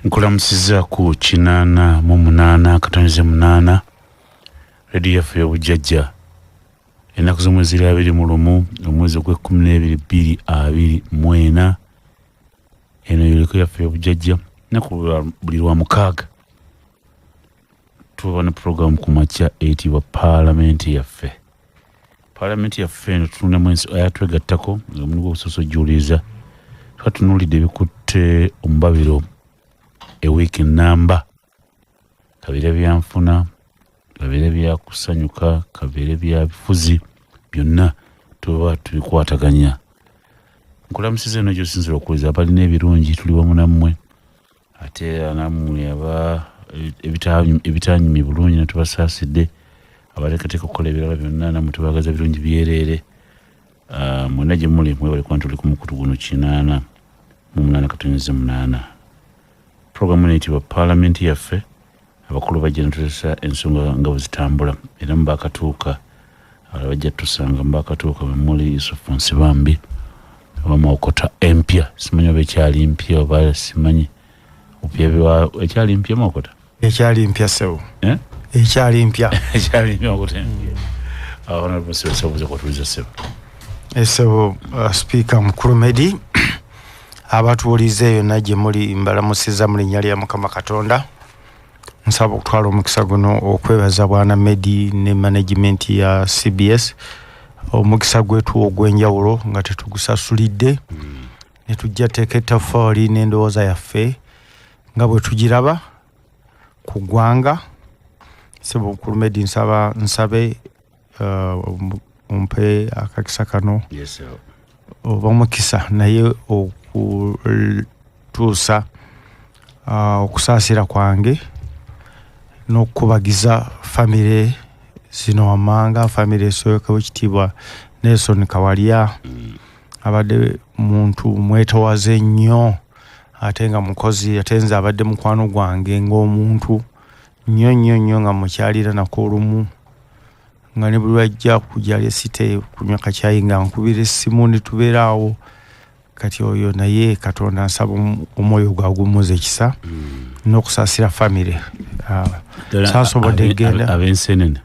Nkulamusiza ku 8 katonze 8 radio yaffe obujjajja ennaku z'omwezi 21 omwezi gwe 12 eno yuliko yaffe obujjajja naku buli lwa mukaaga tuba na program ku makya eyitibwa Parliament yaffe. Parliament yaffe eno tutunamu ayatwegattako omuntu okusosojjuliza twatunulidde ebikutte omubabiro a week number kabire byanfuna kabire bya kusanyuka kabire bya bifuzi byonna tuba tubikwataganya nkulamusize no josinzira okuweza abalina ebirungi tuli wamu nammwe ate nammwe aba ebitanyumi bulungi netubasaasidde abalekateka okukola ebirala byonna nammwe tubagaza birungi byerere mwena gye muli mwebale kuba tuli ku mukutu guno 8 katonze 8 programu neyitibwa Parliament yaffe abakulu bajja netulesa ensonga nga bwezitambula era mubakatuuka abajja tusanga mubakatuuka bemuli Yusufu Nsibambi Maokota empya simanyi oba ekyali mpya oba simanyi ekyali mpya Maokota ekyali mpya sewo ekyali mpya Maokota awana bweseweza kwatuliza sewo esewo speaker mukulu Medi abatuulize yonna gye muli mbalamusiza mu linnya lya Mukama Katonda nsaba okutwala omukisa guno okwebaza bwana Medi ne management ya CBS omukisa gwetu ogw'enjawulo nga tetugusasulidde ne tujja teeka ettaffaali n'endowooza yaffe nga bwe tugiraba ku ggwanga sebo mukulu Medi nsabe ompe akakisa kano oba omukisa naye okutuusa okusaasira kwange n'okubagiza famire zino Wamanga famire esoyoka w'ekitiibwa Nelson Kawalya abadde muntu mwetowaze nnyo ate nga mukozi ate nze abadde mukwano gwange ng'omuntu nnyo nga mukyalira nako olumu nga ne buli lwajja kujja site kunywa kacyayi nga nkubira essimu ne tubeeraawo kati oyo naye Katonda nsaba omwoyo gwagumuza ekisa n'okusaasira famire saasobodde genda ab'ensenene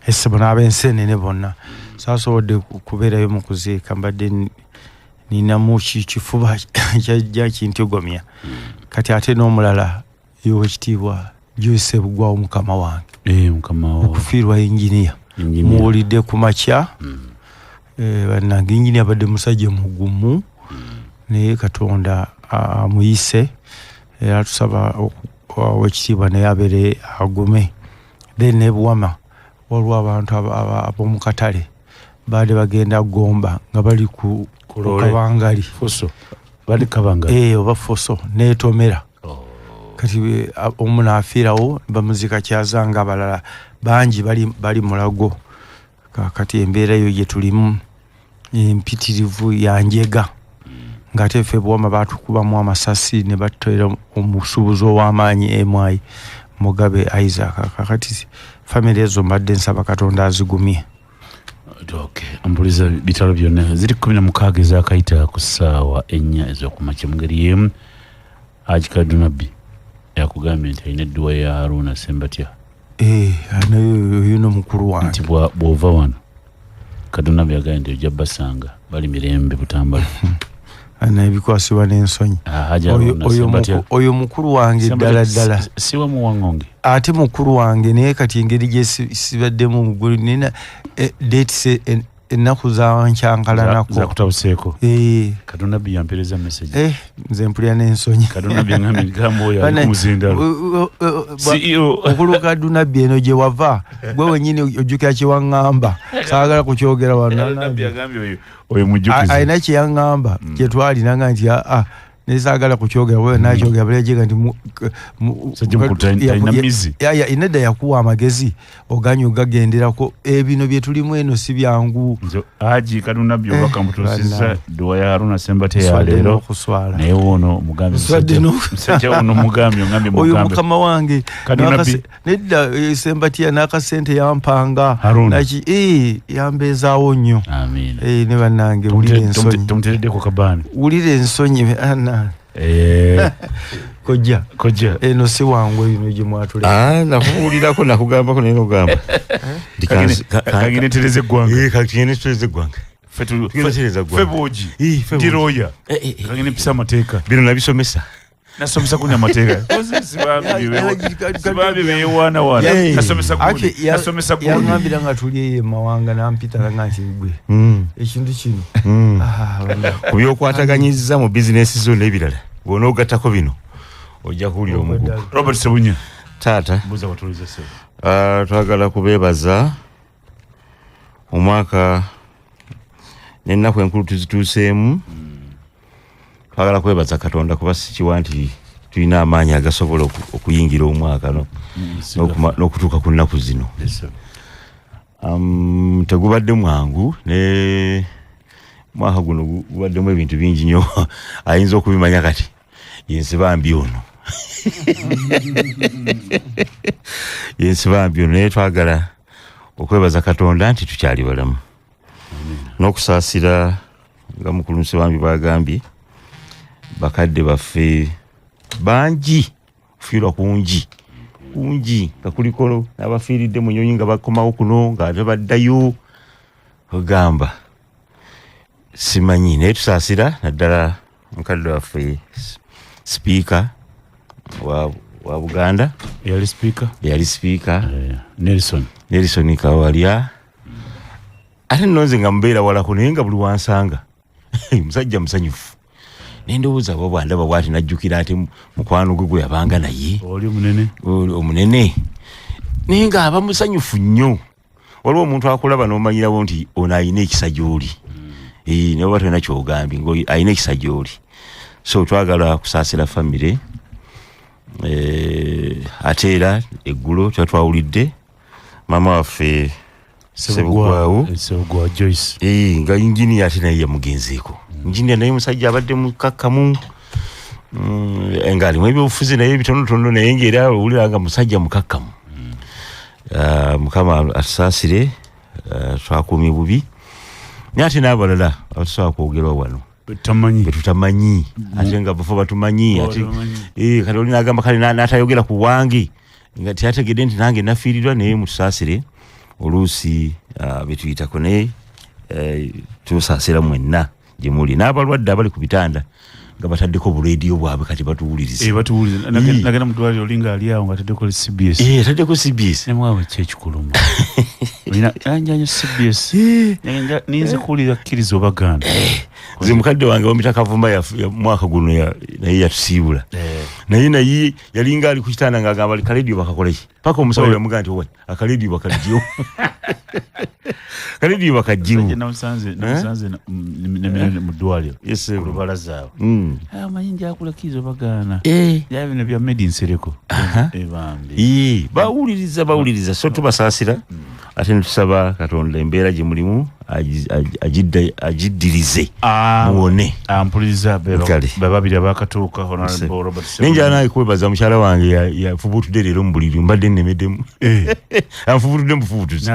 esibona ab'ensenene bonna saasobodde kubeerayo mu kuziika mbadde ninamu kifuba kyajja kintigomya kati ate n'omulala y'owekitiibwa Joyce Bugwawo mukama wange okufiirwa inginiya muwulidde ku makya bannange inginiya badde musajja mugumu naye Katonda amuyise era tusaba owekitiibwa naye abeere agume then nebuwama waliwo abantu ab'omu katale baade bagenda Gomba nga bali ku kabangali Foso bali kabangali oba Foso neetomera kati omu naafiirawo bamuzika kyazanga abalala bangi bali Mulago kati embeera eyo gye tulimu empitirivu yanjega ng'ate ffe Buwama baatukubamu amasasi ne batera omusuubuzi ow'amaanyi emwayi Mugabe Isaac kakati famire ezo mbadde nsaba Katonda azigumye. Okay, ambuliza bitalo byonna ziri 16 ezakayita ku ssaawa 4 ez'okumakya mu ngeri y'emu Haji Kadunabbi yakugambye nti alina edduwa ya Haruna Sembatya yuno mukulu wange nti bw'ova wano Kadunabbi yagambye nti ojja basanga bali mirembe Butambala ebikwasibwa n'ensonyi oyo mukulu wange ddala siwa muwangonge ate mukulu wange naye kati engeri gye sibaddemu mugulu nina dates ennaku zankyankalanako zakutabuseeko Kadunabbi yampereza message nze mpulira n'ensonyi Kadunabbi ngambye ligambo oyo ali kumuzindalo okulu Kadunabbi eno gye wava gwe wennyini ojjukira kye waŋŋamba saagala kukyogera Kadunabbi yagambye oyo mujjukiza alina kye yaŋŋamba kye twalina nga nti nesaagala kukyogera bwe nakyogera balejega nti inedda yakuwa amagezi oganya ogagenderako ebino bye tulimu eno si byangu Haji Kadunabbi obaka mutusiza duwa ya Haruna Sembatya ya leero naye wono mugambe musajja wono mugambe oyo mukama wange nedda Sembatya n'akasente yampanga naki yambeezaawo nnyo ne bannange wulira ensonyi tumutereddeko kabaani wulira ensonyi Koja eno si wangu ino gye mwatule nakuwulirako nakugambako naye nogamba kagine tereze gwanga kagine tereze gwanga fe boji ndiroya kagine pisa amateeka bino nabisomesa nasomesa kunya amateeka sibabi beyewana wana nasomesa kuni nasomesa kuni yangambira nga tuli mawanga nampita nga ntigwe ekintu kino kubyokwataganyiza mu bizinesi zo n'ebirala bwona ogattako bino ojja kuwulira omugugu. Robert Sebunya taata mbuza watuliza se twagala kubeebaza omwaka n'ennaku enkulu tuzituuseemu twagala kwebaza Katonda kuba sikiwa nti tulina amaanyi agasobola okuyingira omwaka n'okutuuka ku nnaku zino. Tegubadde mwangu ne mwaka guno gubaddemu ebintu bingi nnyo ayinza okubimanya kati yensibambi ono yensibambi ono naye twagala okwebaza Katonda nti tukyali balamu n'okusaasira nga mukulu Nsibambi bagambye bakadde baffe bangi kufiirwa kungi nga kuliko n'abafiiridde mu nnyonyi nga bakomawo kuno nga ate baddayo ogamba simanyi naye tusaasira naddala mukadde waffe sipiika wa Buganda yali sipiika Nelson Kawalya ate nonze nga mbeera walako naye nga buli wansanga musajja musanyufu nendowooza bwandaba bwati najjukira ate mukwano gwe gwe yabanga naye omunene naye nga aba musanyufu nnyo waliwo omuntu akulaba n'omanyirawo nti ono ayina ekisa gy'oli naye oba tolina kyogambye ayina ekisa gy'oli. So twagala kusaasira famire ate era eggulo twawulidde maama waffe Sebugwawo Joyce nga injiniya ate naye yamugenzeeko injiniya naye musajja abadde mukakkamu nga alimu ebyobufuzi naye bitonotono naye ngaera owulira nga musajja mukakkamu. Mukama atusaasire twakuumye bubi naye ate n'abalala abatusobola kwogerwa wano betutamanyi ate nga bafo batumanyi kati oli n'agamba kale n'atayogera ku wange nga teyategedde nti nange nafiirirwa naye mutusaasire oluusi betuyitako naye tusaasira mwenna gye muli n'abalwadde abali ku bitanda nga bataddeko buleediyo bwabwe kati batuwuliriza nagenda mu ddwaliro olinga ali awo nga ataddeko CBS ataddeko CBS nemwawe kyekikulumu olina anjanyo CBS ninze kuwulira kkiriza obaganda nze mukadde wange wamita Kavuma ya mwaka guno naye yatusiibula naye yalinga ali ku kitanda ng'agamba kalediyo bakakoleki paka omusawo yamugaa nti owa akalediyo bakajjiwo kalediyo bakajjiwo namusanze mu ddwaliro olubalaza awo amanyi njakula kkiriza obagaana ya bino bya made in Sereko bawuliriza so tubasaasira ate netusaba Katonda embeera gye mulimu agiddirize muwone ampuliriza bababiri abakatuuka Honorable Robert Sebunya ninja naye kwebaza mukyala wange yafubutudde leero mu buliri mbadde nnemeddemu anfubutudde mufubutuzi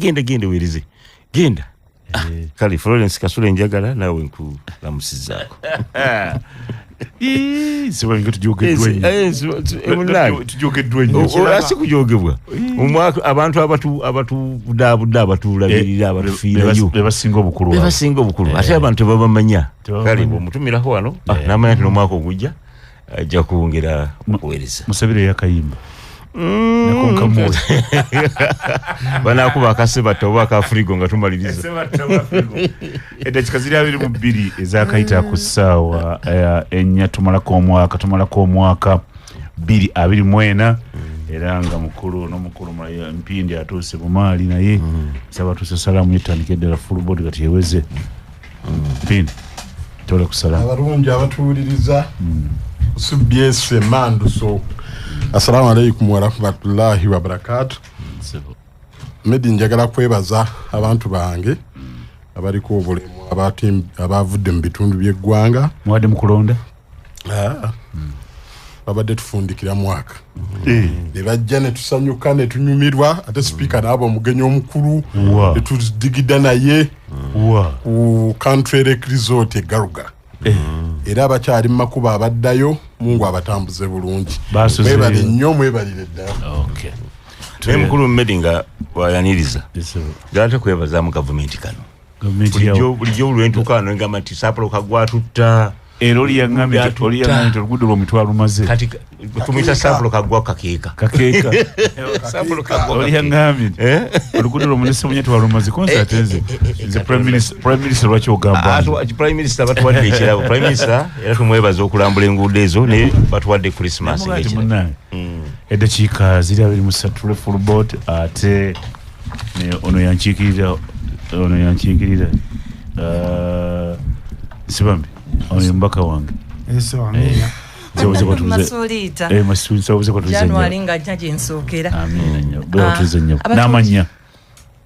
genda weerize genda kale Florence Kasule njagala nawe nkulamusizaako asi kujogebwa abantu abatubudabudde abatulabirira abatufiirayo bebasinga obukulu ate abantu tebabamanya kale bwomutumirako wano namanya nti n'omwaka ogujja ajja kwongera okuweereza musabire yakayimba banakuba akasebata oba akafurigo nga tumaliriza edakika ziri 22 ezakayita ku ssaawa ennya tumalako omwaka 2024 era nga mukulu Mpindi atuuse Bumaali naye saba tuuse salaamu yetandika eddala full body kati yeweze Mpindi tole ku salaamu abalungi abatuwuliriza CBS Manduso. Assalamu alaikum wa rahmatullahi wa barakatuh. Medi njagala kwebaza abantu bange abaliko obulemu abavudde mu bitundu by'eggwanga mwade mukulonda babadde tufundikira mwaka ne bajja ne tusanyuka ne tunyumirwa ate speaker n'abo omugenyi omukulu ne tudigida naye ku country resort e Garuga era abakyali mu makuba abaddayo Mungu abatambuze bulungi Basuze mwebale nnyo mwebalire ddala. Okay. Naye mukulu Mmedi nga wayaniriza Yes, sir. gata kwebaza mu gavumenti kano Gavumenti yawo. bulijjo olwentuka wano ngamba nti Sapolo kagwatutta Era oli yangambye nti oluguudo lwomitwalo lumaze. kati tumuyita Sapolo kagwa kakeeka Kakeeka. Sapolo kagwa Oli yangambye nti oluguudo lwomunesi munye twalumaze concert nze. Nze Prime Minister lwaki ogamba? Prime Minister batuwadde ekirabo. Prime Minister era tumwebaza okulambula enguudo ezo ne batuwadde Christmas ng'ekirabo. Eddakiika ziri 23 full board ate ono yankiikirira Sibambi ono mbaka wange Eso amina. Masolita. Masuliita kwa tuzenya. January nga nyaje ensokera. Amina nnyo. Bwa tuzenya. N'amanya.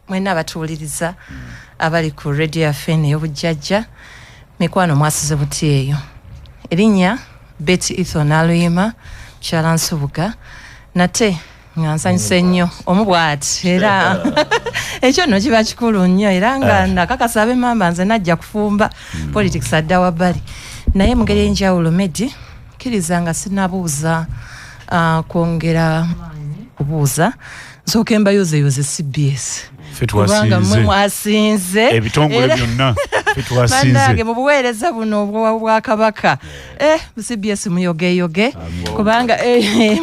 Mwena abatuuliriza abali ku Radio FM ey'obujjajja mikwano mwasize buti eyo. Erinnya Betty Ethon Aluyima Kyala Nsubuga nate nga nsanyuse nnyo omubwati era ekyo nno kiba kikulu nnyo era nga nakakasa ab'emmamba nze najja kufumba politics adda wabbali naye mu ngeri ey'enjawulo Medi kkiriza nga sinabuuza kwongera kubuuza nsooke mbayuzeyoze CBS kubanga mmwe mwasinze ebitongole byonna bandange mu buweereza buno obwakabaka CBS muyogeyoge kubanga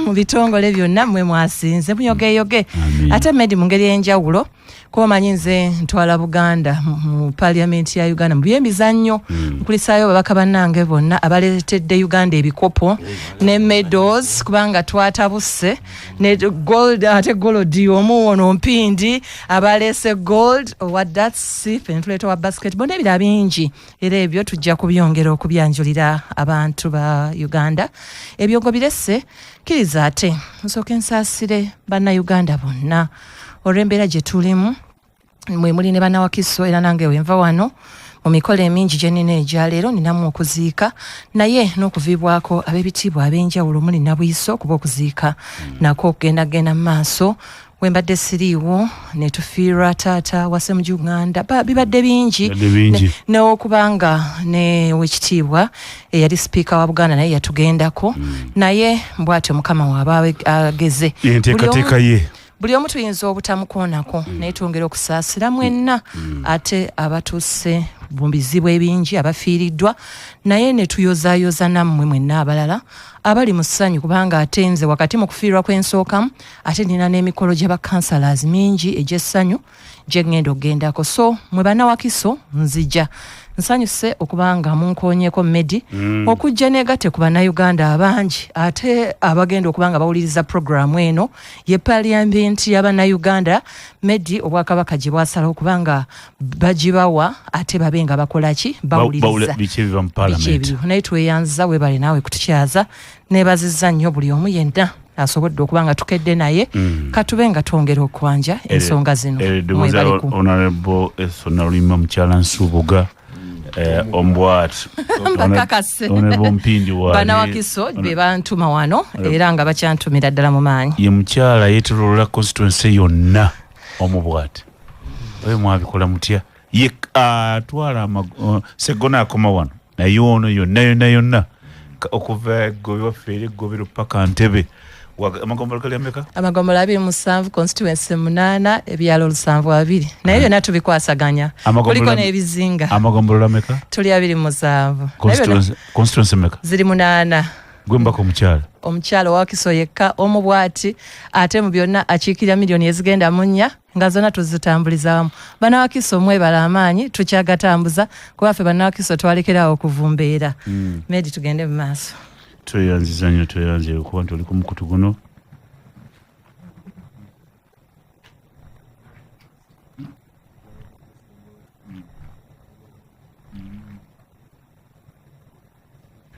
mu bitongole byonna mmwe mwasinze muyogeyoge ate Medi mu ngeri y'enjawulo komanyi nze ntwala Buganda mu parliament ya Uganda mu byemizannyo nkulisaayo babaka bannange bonna abaleetedde Uganda ebikopo ne medals kubanga twatabuse ne gold ate golodi omuwono mpindi abaleese gold wadatsi penfleto wa basketball n'ebira bingi era ebyo tujja kubyongera okubyanjulira abantu ba Uganda ebyogo birese kiriza ate nsooke nsaasire bannayuganda bonna olw'embeera gye tulimu mwe muli ne bannawakiso era nange wenva wano mu mikolo emingi gye nnina egya leero ninamu okuziika naye n'okuviibwako ab'ebitiibwa ab'enjawulo muli nabwiso kuba okuziika nako okugendagenda mu maaso wembadde siriiwo ne tufiirwa taata wase mu Uganda bibadde bingi n'okubanga ne wekitiibwa eyali sipiika wa Buganda naye yatugendako naye mbwatyo mukama waaba ageze enteekateeka ye buli omu tuyinza obutamukoonako naye twongera okusaasira mwenna ate abatuuse mu bizibu ebingi abafiiriddwa naye ne tuyozaayoza nammwe mwenna abalala abali mu ssanyu kubanga ate nze wakati mu kufiirwa kw'ensookamu ate nina n'emikolo gy'abakansalas mingi egy'essanyu gye ŋŋenda okugendako so mwe bannawakiso nzija nsanyuse okubanga munkoonyeko Medi okujja negate ku bannayuganda abangi ate abagenda okubanga bawuliriza programu eno ye parliament y'abannayuganda Medi obwakabaka gye bwasala okubanga bagibawa ate babenga bakolaki bawuliriza biki naye tweyanza webale naawe kutukyaza neebazizza nnyo buli omu yenna asobodde okubanga tukedde naye katube nga twongera okwanja ensonga zino Honorable Ethon Aluyima Kyala Nsubuga ombwat Honorable Mpindi wa bannawakiso be bantuma wano era nga bakyantumira ddala mu maanyi ye mukyala yeetoloola constituency yonna omubwat oyo mwabikola mutya ye atwala Segona akoma wano naye ono yonna okuva Ggobe waffe Ggobero paka Ntebe amagombolo gali ameka amagombolo 27 constituency 8 ebyalo 72 naye byonna tubikwasaganya kuliko n'ebizinga amagombolo ameka tuli 27 constituency meka ziri 8 gwembako omukyala owakiso yekka omubwati ate mu byonna akiikirira miliyoni ezigenda mu 4 nga zonna tuzitambulizamu bannawakiso mwebala amaanyi tukyagatambuza kuba ffe bannawakiso twalekerawo okuvumbeera Medi tugende mu maaso tweyanziza nnyo tweyanzire okuba nti oli ku mukutu guno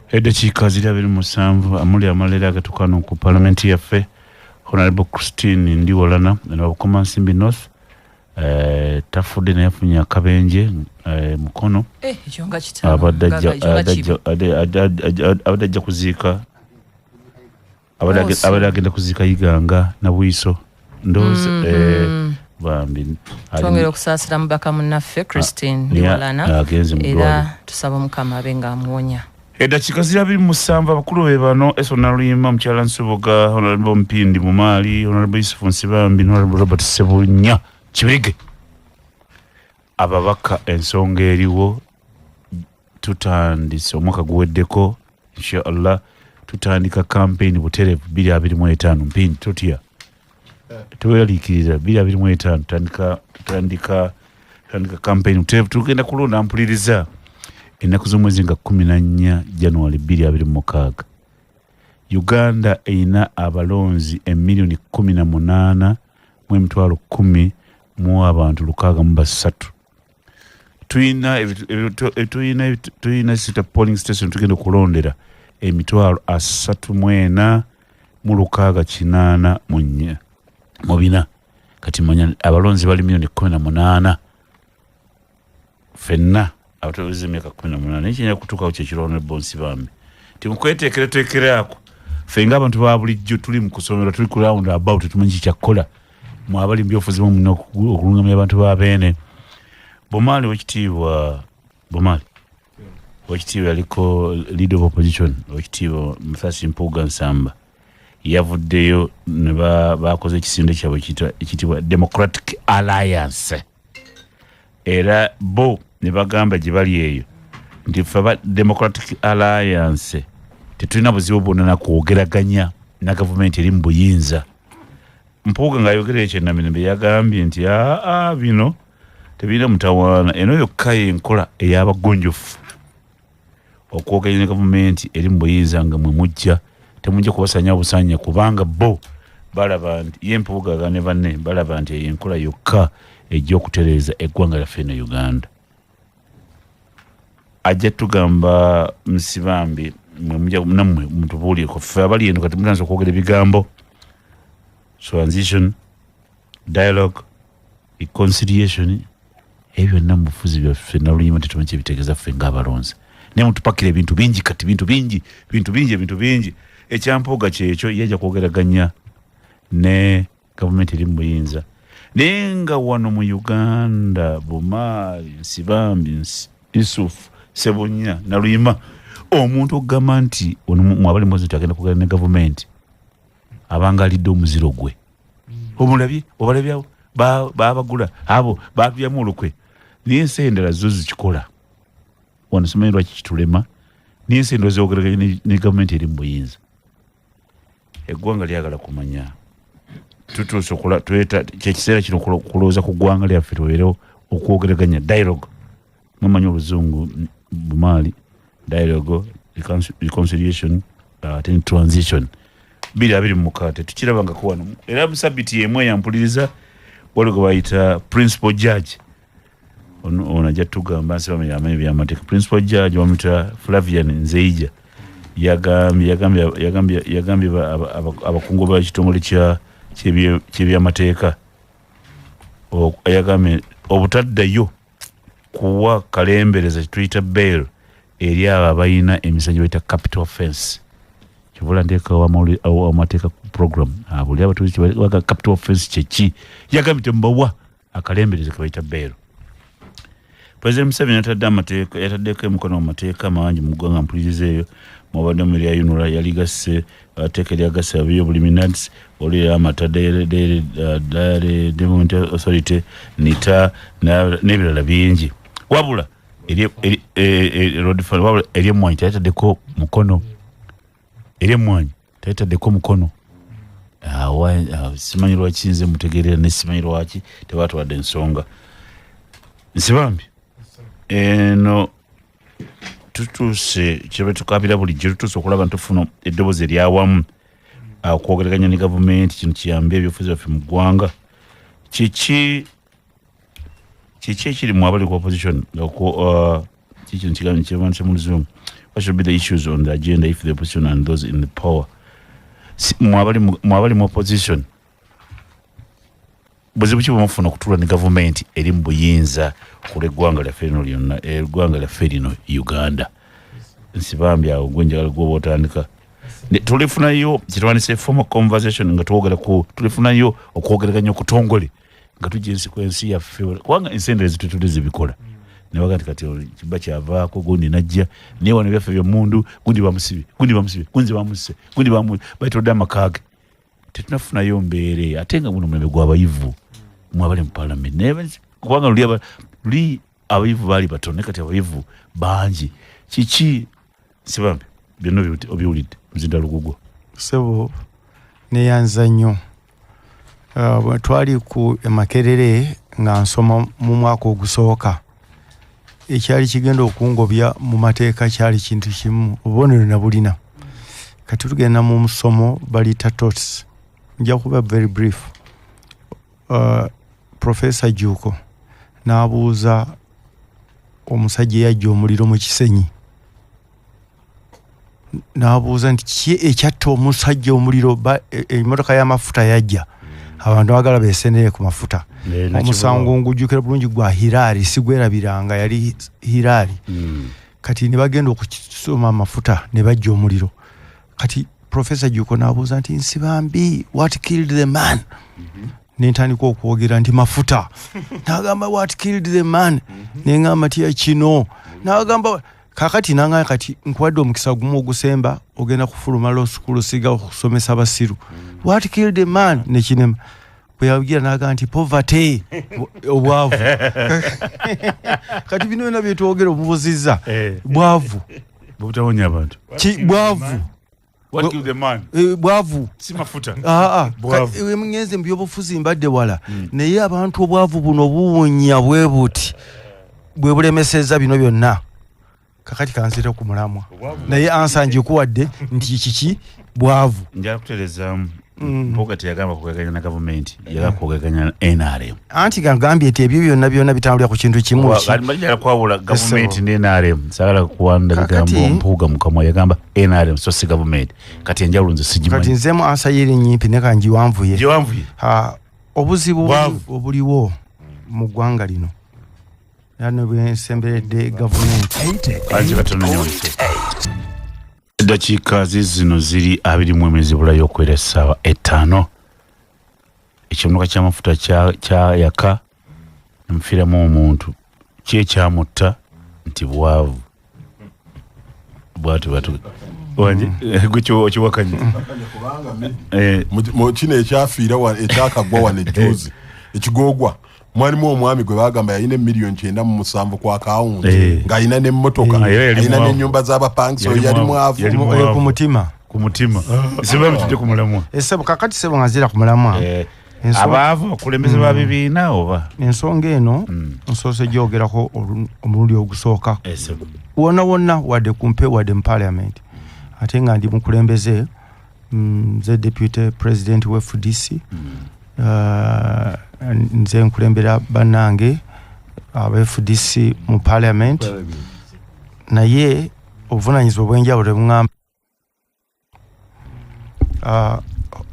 eddakiika ziri 27 amuli amalera agatukano ku palamenti yaffe Honorable Christine Ndiwolana nabukoma Nsimbi North tafudde naye afunye akabenje mukono abadde ajja kuziika abadde agenda kuziika Iganga na Bwiso ndowooza bambi twongera okusaasira mubaka munnaffe Christine Ndiwolana era tusaba Mukama abe nga amuwonya Eddakiika zira 27 abakulu be bano Esona Luyima Mukyala Nsubuga Honorable Mpindi Mumali Honorable Yusufu Nsibambi Honorable Robert Sebunya Kibirige ababaka ensonga eriwo tutandise omwaka guweddeko inshallah tutandika campaign buterevu 2025 Mpindi tutya tuwelikiriza 2025 tutandika campaign buterevu tugenda kulonda mpuliriza ennaku z'omwezi nga 14 January 2026 Uganda eina abalonzi 1,18,10,10 mu abantu 603 tuyina sita polling station tugenda kulondera 34,608 mu bina kati manya abalonzi bali 1,18,000 fenna abatuuze emyaka 18 n'ekinyala kutuukawo kyekirono bonsi bambi timukweteekera ako ffe ng'abantu ba bulijjo tuli mu kusomera tuli ku round about tumanyi kyakkola mu abali mu byobufuzi muna okulungamya abantu ba beene Bomali wekitiibwa yaliko leader of opposition wekitiibwa Musasi Mpuuga Nsamba yavuddeyo ne bakoze ekisinde kyabwe ekitiibwa Democratic Alliance era bo ne bagamba gye bali eyo nti ffe Democratic Alliance tetulina buzibu bwonna nakwogeraganya na gavumenti eri mu buyinza. Mpuuga ng'ayogera ekyo Namirembe yagambye nti bino tebirina mutawaana eno yokka y'enkola ey'abagonjofu okwogeraganya ne gavumenti eri mu buyinza nga mwe mujja temujja kubasanya busanya kubanga bo balaba nti ye Mpuuga ne banne balaba nti enkola yokka ejja okutereeza eggwanga lyaffe ne Uganda. Ajja tugamba Nsibambi nammwe mutubuulireko ffe abali eno kati mutanza okwogera ebigambo transition dialogue reconciliation ebyo byonna mu bufuzi byaffe Naluyima tetumanyi kyebitegeeza ffe ng'abalonzi naye mutupakira ebintu bingi kati bintu bingi ekyampuuga kyekyo yajja kwogeraganya ne gavumenti eri mu buyinza naye nga wano mu Uganda Bumaali Nsibambi Yusufu Sebunya Naluyima omuntu okugamba nti mwabali mwozi nti agenda kugeraganya ne gavumenti abanga alidde omuziro gwe omulabye obalabyawo babagula abo batulyamu olukwe naye ensi endala zo zikikola wano simanyi lwaki kitulema naye ensi endala zogeraganya ne gavumenti eri mu buyinza eggwanga lyagala kumanya tutuuse kyekiseera kino kulowooza ku ggwanga lyaffe tubeerewo okwogeraganya dialogue mumanyi oluzungu Bumaali dialogue reconciliation transition 2026 tukirabangako wano era musabiti yemu eyampuliriza waliwo gwe bayita principal judge ono ajja tugamba Nsibambi yamanyi byamateeka principal judge bamuyita Flavian Nzeija yagambye abakungu b'ekitongole ky'ebyamateeka yagambye obutaddayo kuwa kalembereza kituyita bail eri abo abalina emisango bayita capital offense kivula nteeka amateeka program buli abatuuze kibaga capital offense kyeki yagambye tembawa akalembereza ke bayita bail. President Museveni yataddeko emikono mu mateeka mangi mu ggwanga mpuliriza eyo mwabadde mu lya UNRA yali gasse teeka eryagasse abyobulimi NADS oli amata Development Authority NITA n'ebirala bingi wabula ery'emmwanyi tayitaddeko mukono simanyi lwaki nze mutegeerera ne simanyi lwaki tebatwadde ensonga. Nsibambi eno tutuuse kyeba tukabira bulijjo tutuuse okulaba ntufuna eddoboozi eryawamu okwogeraganya ne gavumenti kino kiyambe ebyobufuzi byaffe mu ggwanga kiki ekiri mu abali ku opposition kikino kigambo kyebandise mu luzungu what should be the issues on the agenda if the opposition and those in the power mwabali mu opposition buzibu ki bwemufuna okutuula ne gavumenti eri mu buyinza ku eggwanga lyaffe lino lyonna eggwanga lyaffe lino Uganda. Nsibambi awo gwe njagala gwoba otandika tulifunayo kitwandise formal conversation nga tulifunayo okwogeraganya okutongole nga tujja ensi yaffe kubanga ensi endala zitutudde zibikola ne bagati kati kiba kyavaako gundi najja ne wano byaffe by'omundu gundi bamusibe gundi bamuse bayitodde amakage tetunafunayo mbeere ate nga buno mulembe gw'abayivu mwabali mu parliament naye kubanga luli abayivu baali batono kati abayivu bangi kiki sibambe byonna obiwulidde Muzinda Lugugo sebo neyanza nnyo twali ku Makerere nga nsoma mu mwaka ogusooka ekyali kigenda okungobya mu mateeka kyali kintu kimu obubonero na bulina kati tugenda mu musomo balita tots nja kuba very brief Professor Juko n'abuuza omusajja yajja omuliro mu Kisenyi n'abuuza nti ki ekyatta omusajja omuliro emmotoka y'amafuta yajja abantu bagala beesenere ku mafuta omusango ngujjukira bulungi gwa Hirari sigwerabiranga yali Hirari kati ne bagenda okukisoma amafuta ne bajja omuliro kati Professor Juko n'abuuza nti nsibambi what killed the man nentandika okwogera nti mafuta n'agamba what killed the man neŋŋamba tiya kino n'agamba kakati nanga kati nkwadde omukisa gumu ogusemba ogenda kufuluma law school siga okusomesa abasiru what killed the man nekinema bwe yagira n'agamba nti poverty obwavu kati bino byonna byetwogera omubuzizza bwavu butawonya abantu bwavu what killed the man bwavu si mafuta mngenze mbyobufuzi mbadde wala naye abantu obwavu buno buwonya bwe buti bwe bulemeseza bino byonna kakati kanzira ku mulamwa naye ansanje kuwadde nti kiki bwavu njala kutereza mpoga teyagamba kugaganya na government yagakugaganya NRM anti gambye eti ebyo byonna bitambulira ku kintu kimu njala kwawula government ne NRM sagala kuwanda bigambo mpuga mukamwa yagamba NRM so si government kati enjawulo nze sigimanyi kati nzemu ansa yeri nyimpi ne kanji wanvuye obuzibu obuliwo mu ggwanga lino yano bwensemberedde government anji katono nyo dakiika zino ziri 21 bulayo okwera essaawa 5 ekimunuka ky'amafuta kyayaka nemufiiramu omuntu kyekyamutta nti bwavu bwatu wanje okiwakanye kino ekyafiira ekyakagwa wano ejjuzi ekigogwa mwalimu omwami gwe bagamba yalina miliyoni 9.7 kwa akawunti ng'alina n'emmotoka alina n'ennyumba z'abapangiso yali mwavu ku mutima seba mutudde ku mulamwa esebo kakati sebo ngazira ku mulamwa abaavu abakulembeze ba bibiina oba ensonga eno nsoose gyogerako omulundi ogusooka wonna wadde kumpe wadde mu parliament ate nga ndi mukulembeze nze deputy president we FDC nze nkulembera bannange aba FDC mu parliament naye obuvunanyizibwa obw'enjawulo tebuŋŋamba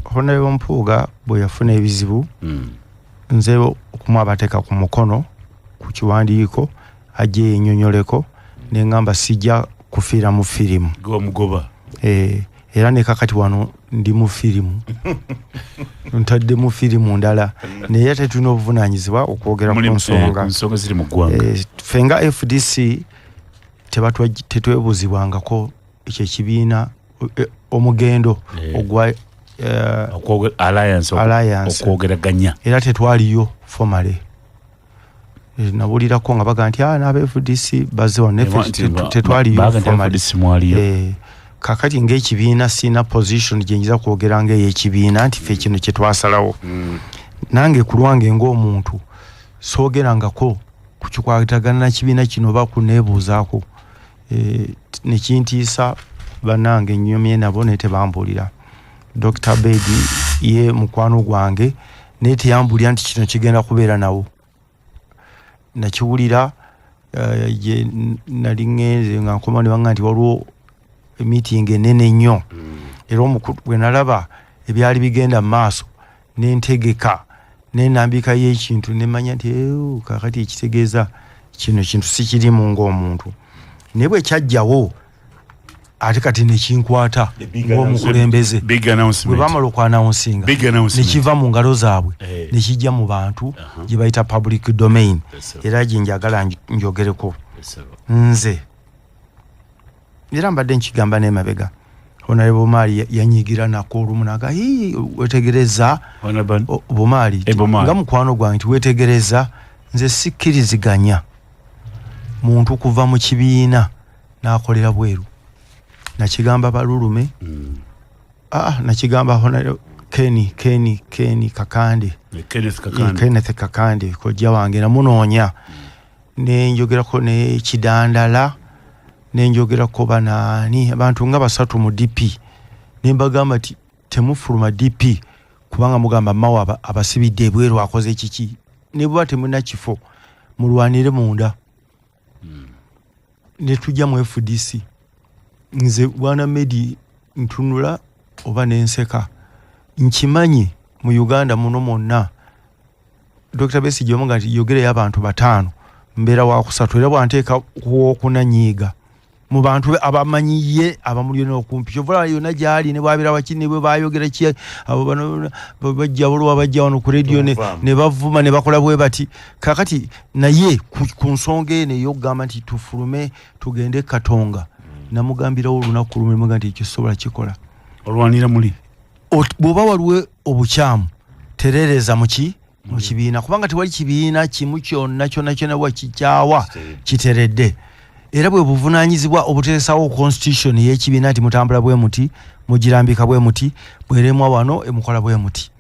Honorable Mpuuga bwe yafuna ebizibu nze okumubateeka ku mukono ku kiwandiiko ajje yennyonnyoleko ne ŋŋamba sijja kufiira mu firimu gomugoba era ne kakati wano ndi mu firimu ntadde mu firimu ndala naye tetulina obuvunaanyizibwa okwogera ku nsonga ziri mu ggwanga fenga FDC tetwebuzibwangako ekyo ekibiina omugendo ogwa alliance okwogeraganya era tetwaliyo formale nabulirako nga baga nti n'aba FDC bazze wano tetwaliyo formale kakati ng'ekibiina sina position gyenjiza kwogera ng'eyekibiina nti ffe kino kye twasalawo nange ku lwange ng'omuntu soogerangako ku kikwatagana na kibiina kino oba kuneebuuzaako nekintiisa bannange nnyomye nabo naye tebambuulira Dr. Bedi ye mukwano gwange naye teyambulira nti kino kigenda kubeera nawo nakiwulira nali ŋŋenze nga nkoma ne baŋŋamba nti waliwo meeting enene nnyo era omukulu bwe nalaba ebyali bigenda mu maaso n'entegeka n'enambika y'ekintu nemanya nti kakati ekitegeeza kino kintu si kirimu ng'omuntu naye bwe kyajjawo ate kati nekinkwata ng'omukulembeze bwe bamala okwanawunsinga nekiva mu ngalo zaabwe nekijja mu bantu gye bayita public domain era gye njagala njogereko nze era mbadde nkigamba n'emabega Honorable Bumali yanyigira nako olumu naga wetegereza Bumali nga mukwano gwange nti wetegereza nze sikkiriziganya muntu kuva mu kibiina n'akolera bweru nakigamba balulume nakigamba Honorable Ken Kakande Kenneth Kakande kojja wange namunoonya nenjogerako ne Kidandala nenjogerako banaani abantu nga basatu mu DP nembagamba ti temufuluma DP kubanga mugamba mawa abasibidde bweru akoze kiki ne bwa temuna kifo mulwanire munda ne tujja mu FDC nze bwana Medi ntunula oba nenseka nkimanyi mu Uganda muno monna Dr. Besigye omunga nti yogere y'abantu batano mbera wa kusatu era bwanteeka kuokunanyiga mu bantu abamanyiye abamulyo n'okumpi kyovula yonna gyali ne bwabira wakini bwe bayogera ki abo bano bajja bulwa bajja wano ku radio ne bavuma ne bakola bwe bati kakati naye ku nsonga ne yogamba nti tufulume tugende Katonga namugambira olunaku lumu muga nti kisobola kikola olwanira muli bwoba waliwe obukyamu terereza mu kibiina kubanga tewali kibiina kimu kyonna wakikyawa kiteredde era bwe buvunaanyizibwa obuteesawo constitution y'ekibiina nti mutambula bwe muti mugirambika bwe muti bweremwa wano emukola bwe muti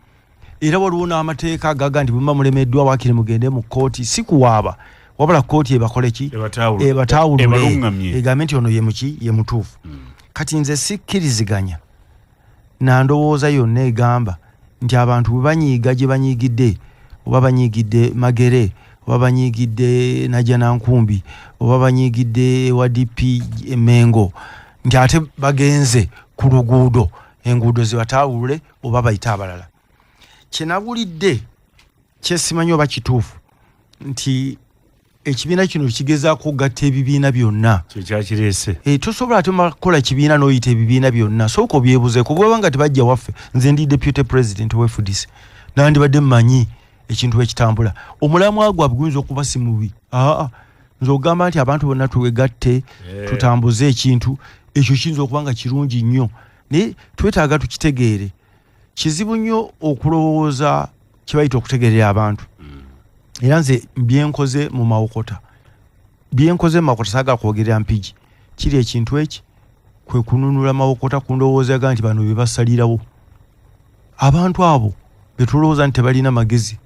era waliwo n'amateeka agaga nti bwemba mulemeddwa wakiri mugende mu kooti si kuwaaba wabula kooti ebakole ki ebatawulule egambe nti ono ye mutuufu kati nze sikkiriziganya nandowooza yonna egamba nti abantu bwe banyiiga gye banyiigidde oba banyiigidde Magere oba banyiigidde Najanankumbi oba banyiigidde wa DP Mengo nti ate bagenze ku luguudo enguudo zibatawulule oba bayita abalala kyenabulidde kyesimanyi oba kituufu nti ekibiina kino kigezaako okugatta ebibiina byonna kyekyakireese tosobola ate makola ekibiina n'oyita ebibiina byonna sooka obyebuzeeko bweba nga tebajja waffe nze ndi deputy president wa FDC nandibadde mmanyi ekintu ekitambula omulamwa gwabwe guyinza okuba si mubi nze ogamba nti abantu bonna twegatte tutambuze ekintu ekyo kiyinza okuba nga kirungi nnyo naye twetaaga tukitegeere kizibu nnyo okulowooza kibayita okutegeerera abantu era nze byenkoze mu mawokota saagala kwogerera mpigi kiri ekintu eki kwe kununula mawokota kundowoozaga nti bano bebasalirawo abantu abo betulowooza nti tebalina magezi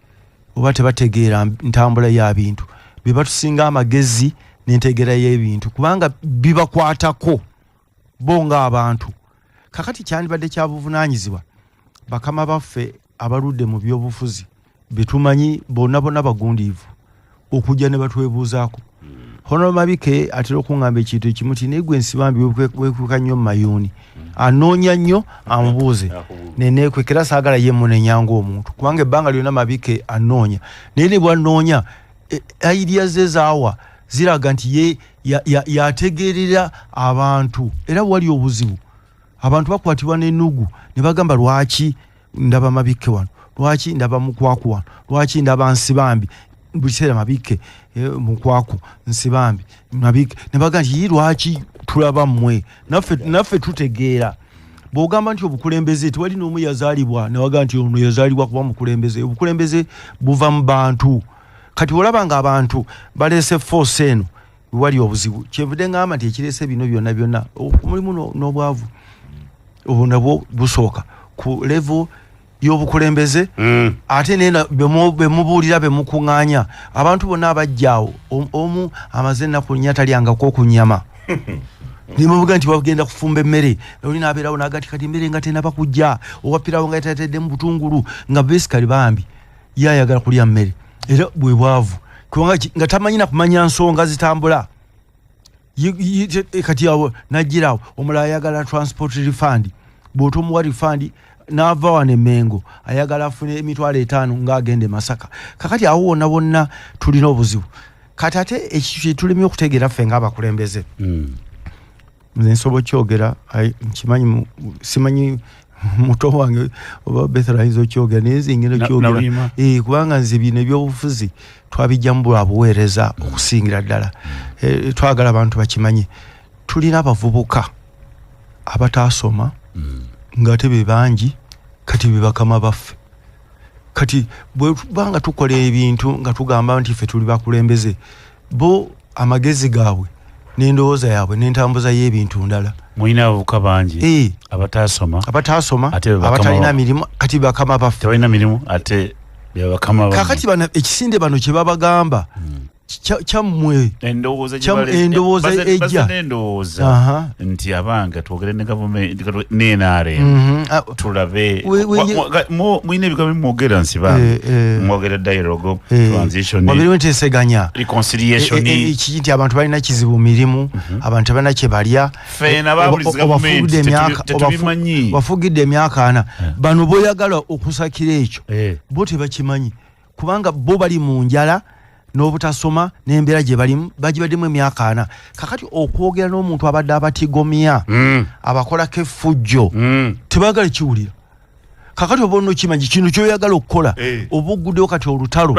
oba tebategeera ntambula y'abintu bebatusinga amagezi n'entegeera y'ebintu kubanga bibakwatako bo nga abantu kakati kyandibadde kya buvunaanyizibwa bakama baffe abaludde mu byobufuzi betumanyi bonna bagundiivu okujja ne batwebuuzaako Hono Mabike atera okungamba ekintu ekimu ti negwe nsibambi wekuuka nnyo mu mayuuni anoonya nnyo amubuuze neneekwekera saagala ye munenya ng'omuntu kubanga ebbanga lyonna Mabike anoonya naye ne bw'anoonya idea ze zaawa ziraga nti yategeerera abantu era wali obuzibu abantu bakwatibwa n'ennugu ne bagamba lwaki ndaba Mabike wano lwaki ndaba Mukwaku wano lwaki ndaba Nsibambi bukiseera Mabike Mukwaku Nsibambi Mabike ne bagamba nti lwaki tulaba mmwe naffe tutegeera bw'ogamba nti obukulembeze tewali n'omu yazaalibwa ne bagamba nti ono yazaalibwa kuba mukulembeze obukulembeze buva mu bantu kati olaba nga abantu baleese force eno wali obuzibu kyevudde ngamba nti ekireese bino byonna mulimu n'obwavu obwo nabwo busooka ku level y'obukulembeze ate nena bemubuulira bemukuŋŋaanya abantu bonna abajjaawo omu amaze ennaku nnya talyangako ku nnyama nimuvuga nti bagenda kufumba emmere oli n'abeerawo n'agati kati emmere nga tenaba kujja owapirawo nga tateddemu butungulu nga besikali bambi ye ayagala kulya mmere era bwe bwavu kubanga nga tamanyi na kumanya nsonga zitambula kati awo najjirawo omulala ayagala transport refund bw'otomuwa refund n'ava wano e Mengo ayagala afune emitwalo 5 ng'agende Masaka kakati awo wonna bonna tulina obuzibu kati ate ekyo kye tulimye okutegeera ffe ng'abakulembeze nze nsobola kyogera nkimanyi simanyi muto wange oba Bethrahizo kyogera nezingiro kyogera kubanga nze bino ebyobufuzi twabijjamu bwabuweereza okusingira ddala twagala abantu bakimanye tulina abavubuka abataasoma ng'ate be bangi kati be bakama baffe kati bwebanga tukola ebintu nga tugamba nti ffe tuli bakulembeze bo amagezi gaabwe n'endowooza yaabwe n'entambuza y'ebintu ndala mulina abavubuka bangi abataasoma abatalina mirimu kati bakama baffe tebalina mirimu ate bakama baffe kakati bano ekisinde bano kye babagamba kyammwe endowooza ejja nti abange twogere ne gavumenti NRM tulabe mulina ebigambo bimwogera nsiba mwogera dialogue transition wabiriwo nteeseganya reconciliation nti abantu balina kizibu mirimu abantu balina kye balya bafugidde emyaka 4 bano boyagala okusakira ekyo bo tebakimanyi kubanga bo bali mu njala n'obutasoma n'embeera gye balimu bagibaddemu emyaka 4 kakati okwogera n'omuntu abadde abatigomya abakolako effujjo tebagala kiwulira kakati oba onokimanyi kino kyoyagala okukola oba ogguddewo kati olutalo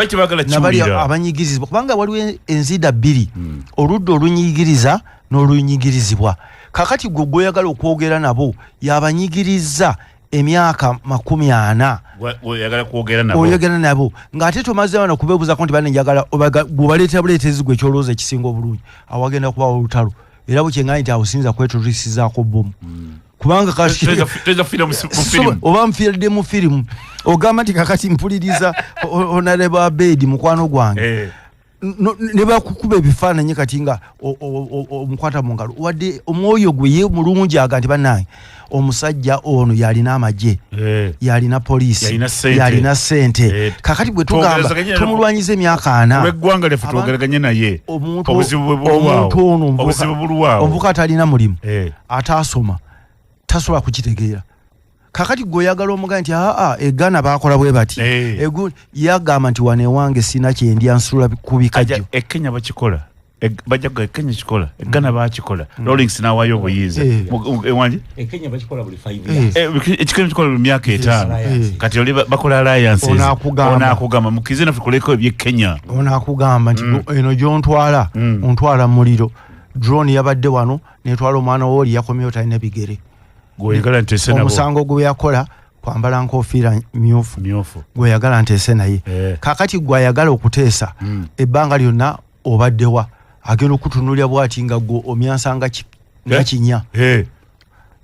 nabali abanyigirizibwa kubanga waliwo enzida 2 oludda olunyigiriza n'olunyigirizibwa kakati gwe gwoyagala okwogera nabo yabanyigiriza emyaka 40 oyagala nabo ng'ate tomaze bana kubeebuza ko nti bane njagala gubaleeta buleetezi gwe kyolooza ekisinga obulungi awagenda kuba olutalo era bukyengaani nti awusinza kweturisizaako bomu kubanga oba nfiiridde mu firimu ogamba nti kakati mpuliriza Honorable Abedi mukwano gwange ne bakukuba ebifaananyi kati nga omukwata mu ngalo wadde omwoyo gwe ye mulungi aga nti bannange omusajja ono yalina amagye yalina poliisi yalina ssente kakati bwe tugamba tumulwanyiza emyaka 4 eggwanga lyaffe twogeraganye naye omuntu ono omuvuka atalina mulimu ataasoma tasobola kukitegeera kakati gweoyagala omugamba nti eggana bakola bwe bati yagamba nti wane wange sina kyendya nsula ku bikajjo ekenya bakikola bajja Kenya kikola eggana bakikola Rawlings nawaayo obuyinza ewangi Kenya bakikola buli 5 years ekikenya kikola buli myaka 5 kati oli bakola alliances onakugamba mukize naffe kuleko ebyekenya onakugamba nti eno gyontwala ontwala muliro drone yabadde wano netwala omwana woli yakomyewo talina bigere omusango gwe yakola kwambala nkofiira myufu gweyagala nteese naye kakati gwayagala okuteesa ebbanga lyonna obaddewa agenda okutunulya bwati nga gwe omyansanga kinya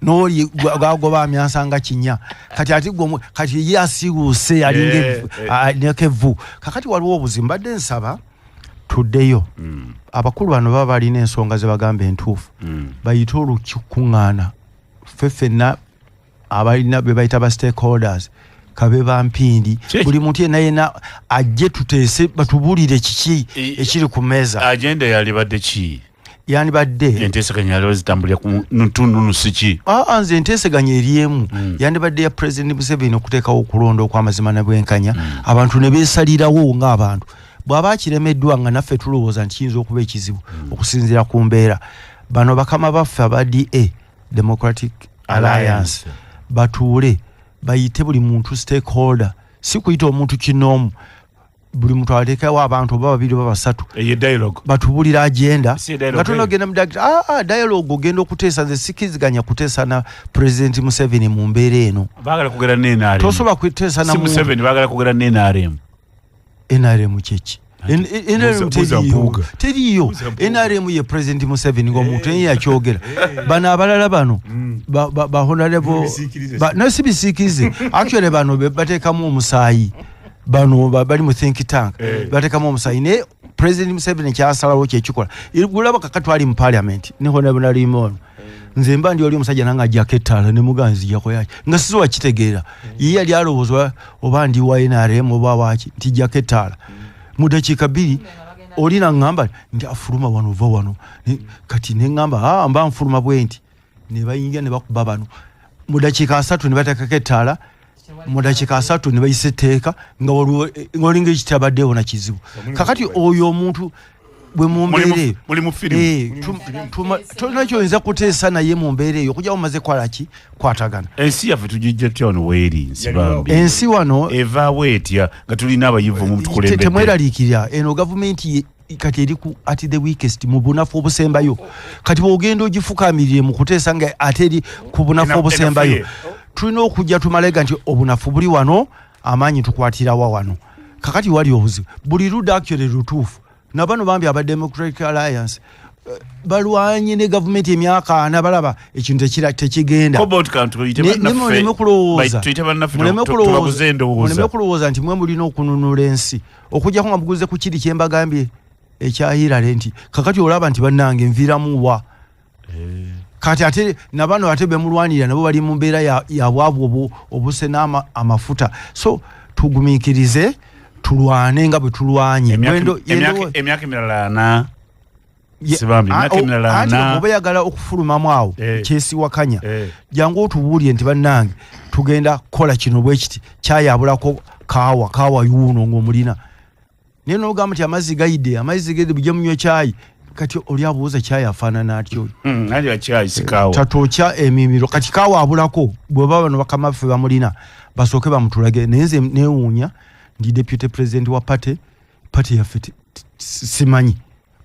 n'oli gagoba amyansanga kinya kati ati gwe kati ye asibuuse alinga evvu kakati waliwo obuzibu mbadde nsaba tuddeyo abakulu bano baba balina ensonga ze bagamba entuufu bayite olukikuŋŋaana ffenna abalina be bayita ba stakeholders kabe bampindi buli muntu yena ajje tuteese batubulire kiki ekiri ku meza agenda yalibadde ki yani badde enteeseganya yali zitambulira ku ntununu siki nze enteeseganya eriemu yani badde ya President Museveni okuteekawo okulonda okw'amazima na bwenkanya abantu ne beesalirawo ng'abantu bw'aba akiremeddwa nga naffe tulowooza nti kiyinza okuba ekizibu okusinziira ku mbeera bano bakama baffe aba DA Democratic Alliance batuule bayite buli muntu stakeholder si kuyita omuntu kinoomu buli muntu ateekawo abantu oba babiri oba basatu batubulira agenda nga tonogenda mu dialogue ogenda okuteesa nze sikiziganya kuteesa na President Museveni mu mbeera eno tosobola kuteesa na Museveni baagala kugera ne NRM kyeki teriyo NRM ye President Museveni ng'omuntu eye yakyogera bano abalala bano bahonalebo si bisiikirize actually bano bateekamu omusaayi bano bali mu think tank bateekamu omusaayi naye President Museveni kyasalawo kyekikola gulaba kakati twali mu parliament ne honalebo limono nze mba ndi oli omusajja nange ajjako ettaala ne muganzi jako yaki nga sizo wakitegeera ye yali alowoozwa oba ndi wa NRM oba waki nti jjako ettaala mu dakiika 2 oli naŋŋamba nti afuluma wano ova wano kati ne ŋŋamba mba nfuluma bwe nti ne bayingira ne bakuba bano mu dakiika 3 ne bateekako ettaala mu dakiika 3 ne bayisa etteeka nga olinga ekitabaddeewo na kizibu kakati oyo omuntu bwe mumbeere muli mu firimu tonakyonza kuteesa naye mumbeera eyo okujja mumaze kwalaki kwatagana ensi yaffe tugijja tutya wano weerinsi bambi ensi wano evaawo etya nga tulina abayivu mu tukulembedde temweraliikirira eno gavumenti kati eri ku at the weakest mu bunafu obusembayo kati bwogenda ogifukaamirire mu kuteesa nga ate eri ku bunafu obusembayo tulina okujja tumalega nti obunafu buli wano amaanyi tukwatirawa wano kakati wali obuzibu buli ludda actually lutuufu nabano bambi aba Democratic Alliance balwanye ne gavumenti emyaka nabalaba ekintu tekigenda muleme kulowooza nti mwe mulina okununula ensi okujjako nga muguze ku kiri kyembagambye ekyahirale nti kakati olaba nti bannange nviramu wa kati ate nabano ate bemulwanirira nabo bali mu mbeera ya bwavu obuse n'amafuta so tugumiikirize tulwane nga bwe tulwanye emyaka emirala ana sibambi emyaka emirala ana oba yagala okufulumamu awo kyesiwakanya jangu otubuulire nti bannange tugenda kukola kino bwe kiti kyayabulako kaawa yuuno ng'omulina naye n'ogamba nti amazzi gayidde bujja munywa kyayi kati oli abuuza kyayi afaanana atyo tatokya emimiro kati kaawa abulako bweba bano bakamaffe bamulina basooke bamutulage naye nze neewuunya ndi deputy president wa party yaffe simanyi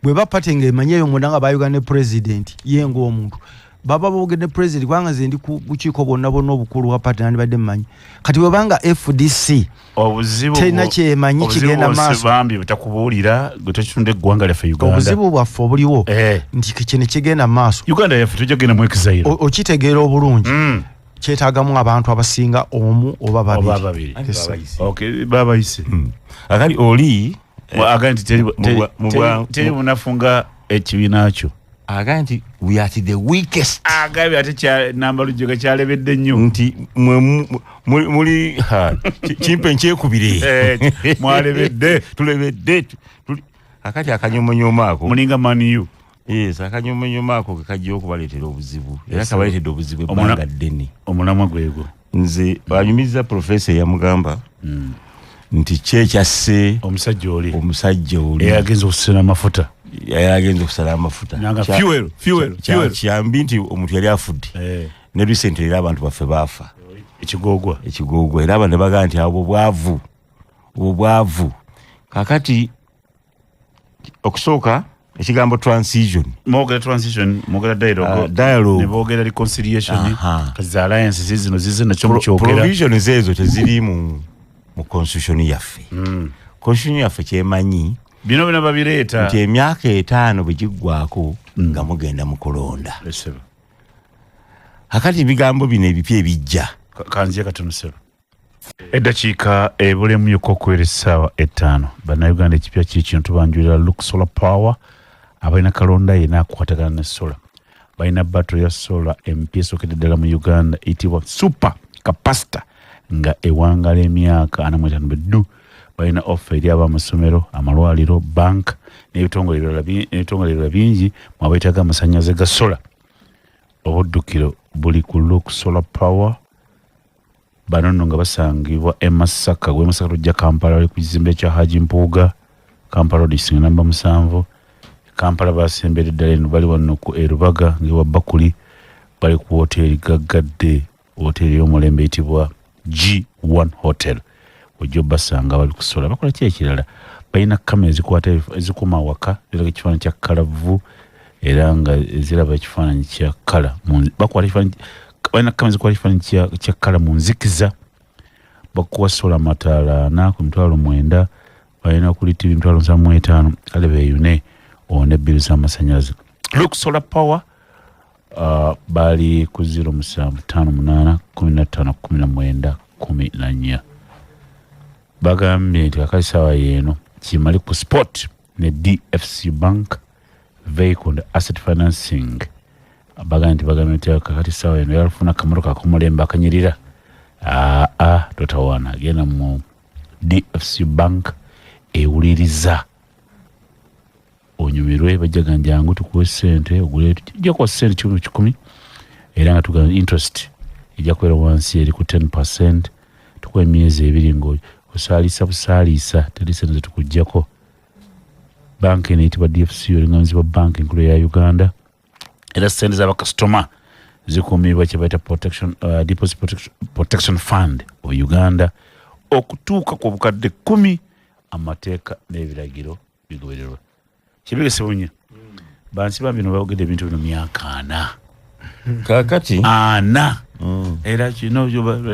bweba party ng'emanyi eyo munda nga bayogera ne president ye ng'omuntu baba boogera ne president kubanga nze ndi ku bukiiko bonna obukulu wa party nandibadde mmanyi kati bwebanga FDC tena kyemanyi kigenda maaso bambi batakubuulira gwe tokitunda eggwanga lyaffe Uganda obuzibu bwaffe obuliwo nti kino kigenda maaso Uganda yaffe tojagenda mu exile okitegeera obulungi kyetaagamu abantu abasinga omu oba babiri babayise akali oli aga nti teri bunafunga ekibiina kyo aga nti we are the weakest agabi ate nambalujjo gakyalebedde nnyo nti muli kimpe nkyekubire mwalebedde tulebedde akati akanyomonyoma ako mulinga maniyu akanyomonyoma ako kekajja okubaleetera obuzibu era kabaleetedde obuzibu ebbanga ddene omulamwa gwego nze banyumiza profesa eyamugamba nti kyekyasse omusajja oli yagenza okusena amafuta kyambi nti omuntu yali afudde ne recent era abantu baffe baafa ekigogwa era abantu bagaa nti obwo bwavu kakati okusooka ekigambo transition mwogera dialogue ne boogera reconciliation kazi alliance zino nakyo mukyogera provisions ezo teziri mu constitution yaffe constitution yaffe kyemanyi bino babireeta nti emyaka 5 bwe giggwako nga mugenda mu kulonda akati ebigambo bino ebipya ebijja kanzye katono sebo eddakiika ebulemu yokka okuwera essaawa 5 bannayuganda ekipya kiri kino tubanjulira Look Solar Power abalina kalonda yena akukwatagana ne sola balina battery ya sola empya esookedde ddala mu Uganda eyitibwa super capacitor nga ewangala emyaka 45 beddu balina offer eri abamasomero amalwaliro bank n'ebitongole ebirala bingi mwabeetaaga amasannyalaze ga sola obuddukiro buli ku Look Solar Power bano nno nga basangibwa Masaka Masaka tujja Kampala bali ku kizimbe kya Haji Mpuuga Kampala district namba 7 Kampala basembedde ddala eno bali wano ku Erubaga ngewa Bakuli bali ku hoteli gaggadde hoteli y'omulembe eyitibwa G1 Hotel ojjo basanga bali kusola bakola ki ekirala balina kamera ezikuuma waka ziraga ekifaananyi kya kalavu era nga ziraba ekifaananyi kya kala balina kamera ezikuwa ekifaananyi kya kala mu nzikiza bakuwa sola amataala 4 ku 9,000 balina kuli TV 75 kale beeyune one ebbiri z'amasannyalaze Look Solar Power bali ku 0758 15 19 14 bagambye nti kakati saawa yeeno kimali ku sport ne DFC Bank vehicle and asset financing bagambye nti kakati saawa yeeno yalufuna akamotoka ak'omulembe akanyirira totawaana agenda mu DFC Bank ewuliriza onyumirwe bajjaga njangu tukuwe ssente ogule tujja kuwa ssente 10 era nga tugamba interest ejja kubeera wansi eri ku 10% tukuwa emyezi 2 ng'osaalisa busaalisa teri ssente zetukuggyako banki eneyitibwa DFC oluŋŋamizibwa banki enkulu ya Uganda era ssente z'abakasitoma zikuumibwa kye bayita deposit protection fund of Uganda okutuuka ku bukadde 10 amateeka n'ebiragiro bigobererwa kibigese bunya bansi bambino baogedde ebintu bino myaka 4 kakati era kino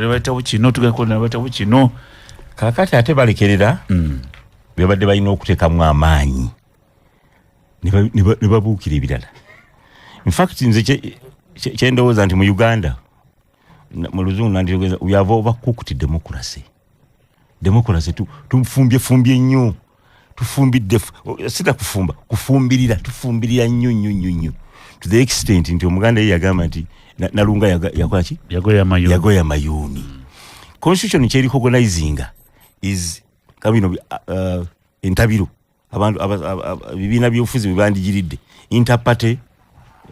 bayitawo kino tugenda bayitawo kino kakati ate balekerera byabadde balina okuteekamu amaanyi ne babuukira ebirala. In fact nze kyendowooza nti mu Uganda mu luzungu nandiogeza we have overcooked democracy tufumbye nnyo tufumbidde sita kufumbirira tufumbirira nnyo to the extent nti omuganda ye yagamba nti Nalunga yakola ki yagoya mayuni. Constitution che recognizing is kabino entabiro abantu bibina byofuzi bibandigiridde interparty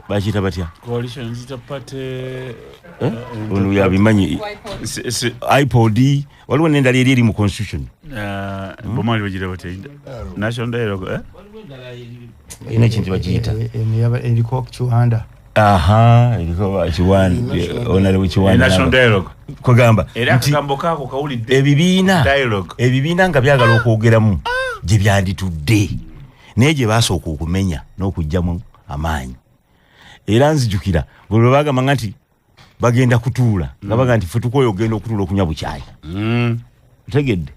bachita batya coalition interparty onu yabimanyi iPod waliwo nenda liri mu constitution bomali bagira bate national dialogue ina kintu bachita eriko Kiwanda eriko Kiwanda onale Kiwanda national dialogue kugamba era kagambo kako kawulidde ebibiina nga byagala okwogeramu gye byanditudde neje basooka okumenya n'okujjamu amaanyi. Era nzijukira bwe bagamba ngati bagenda kutuula nga baga nti futukoyo ogenda okutuula okunya bukyaya tegedde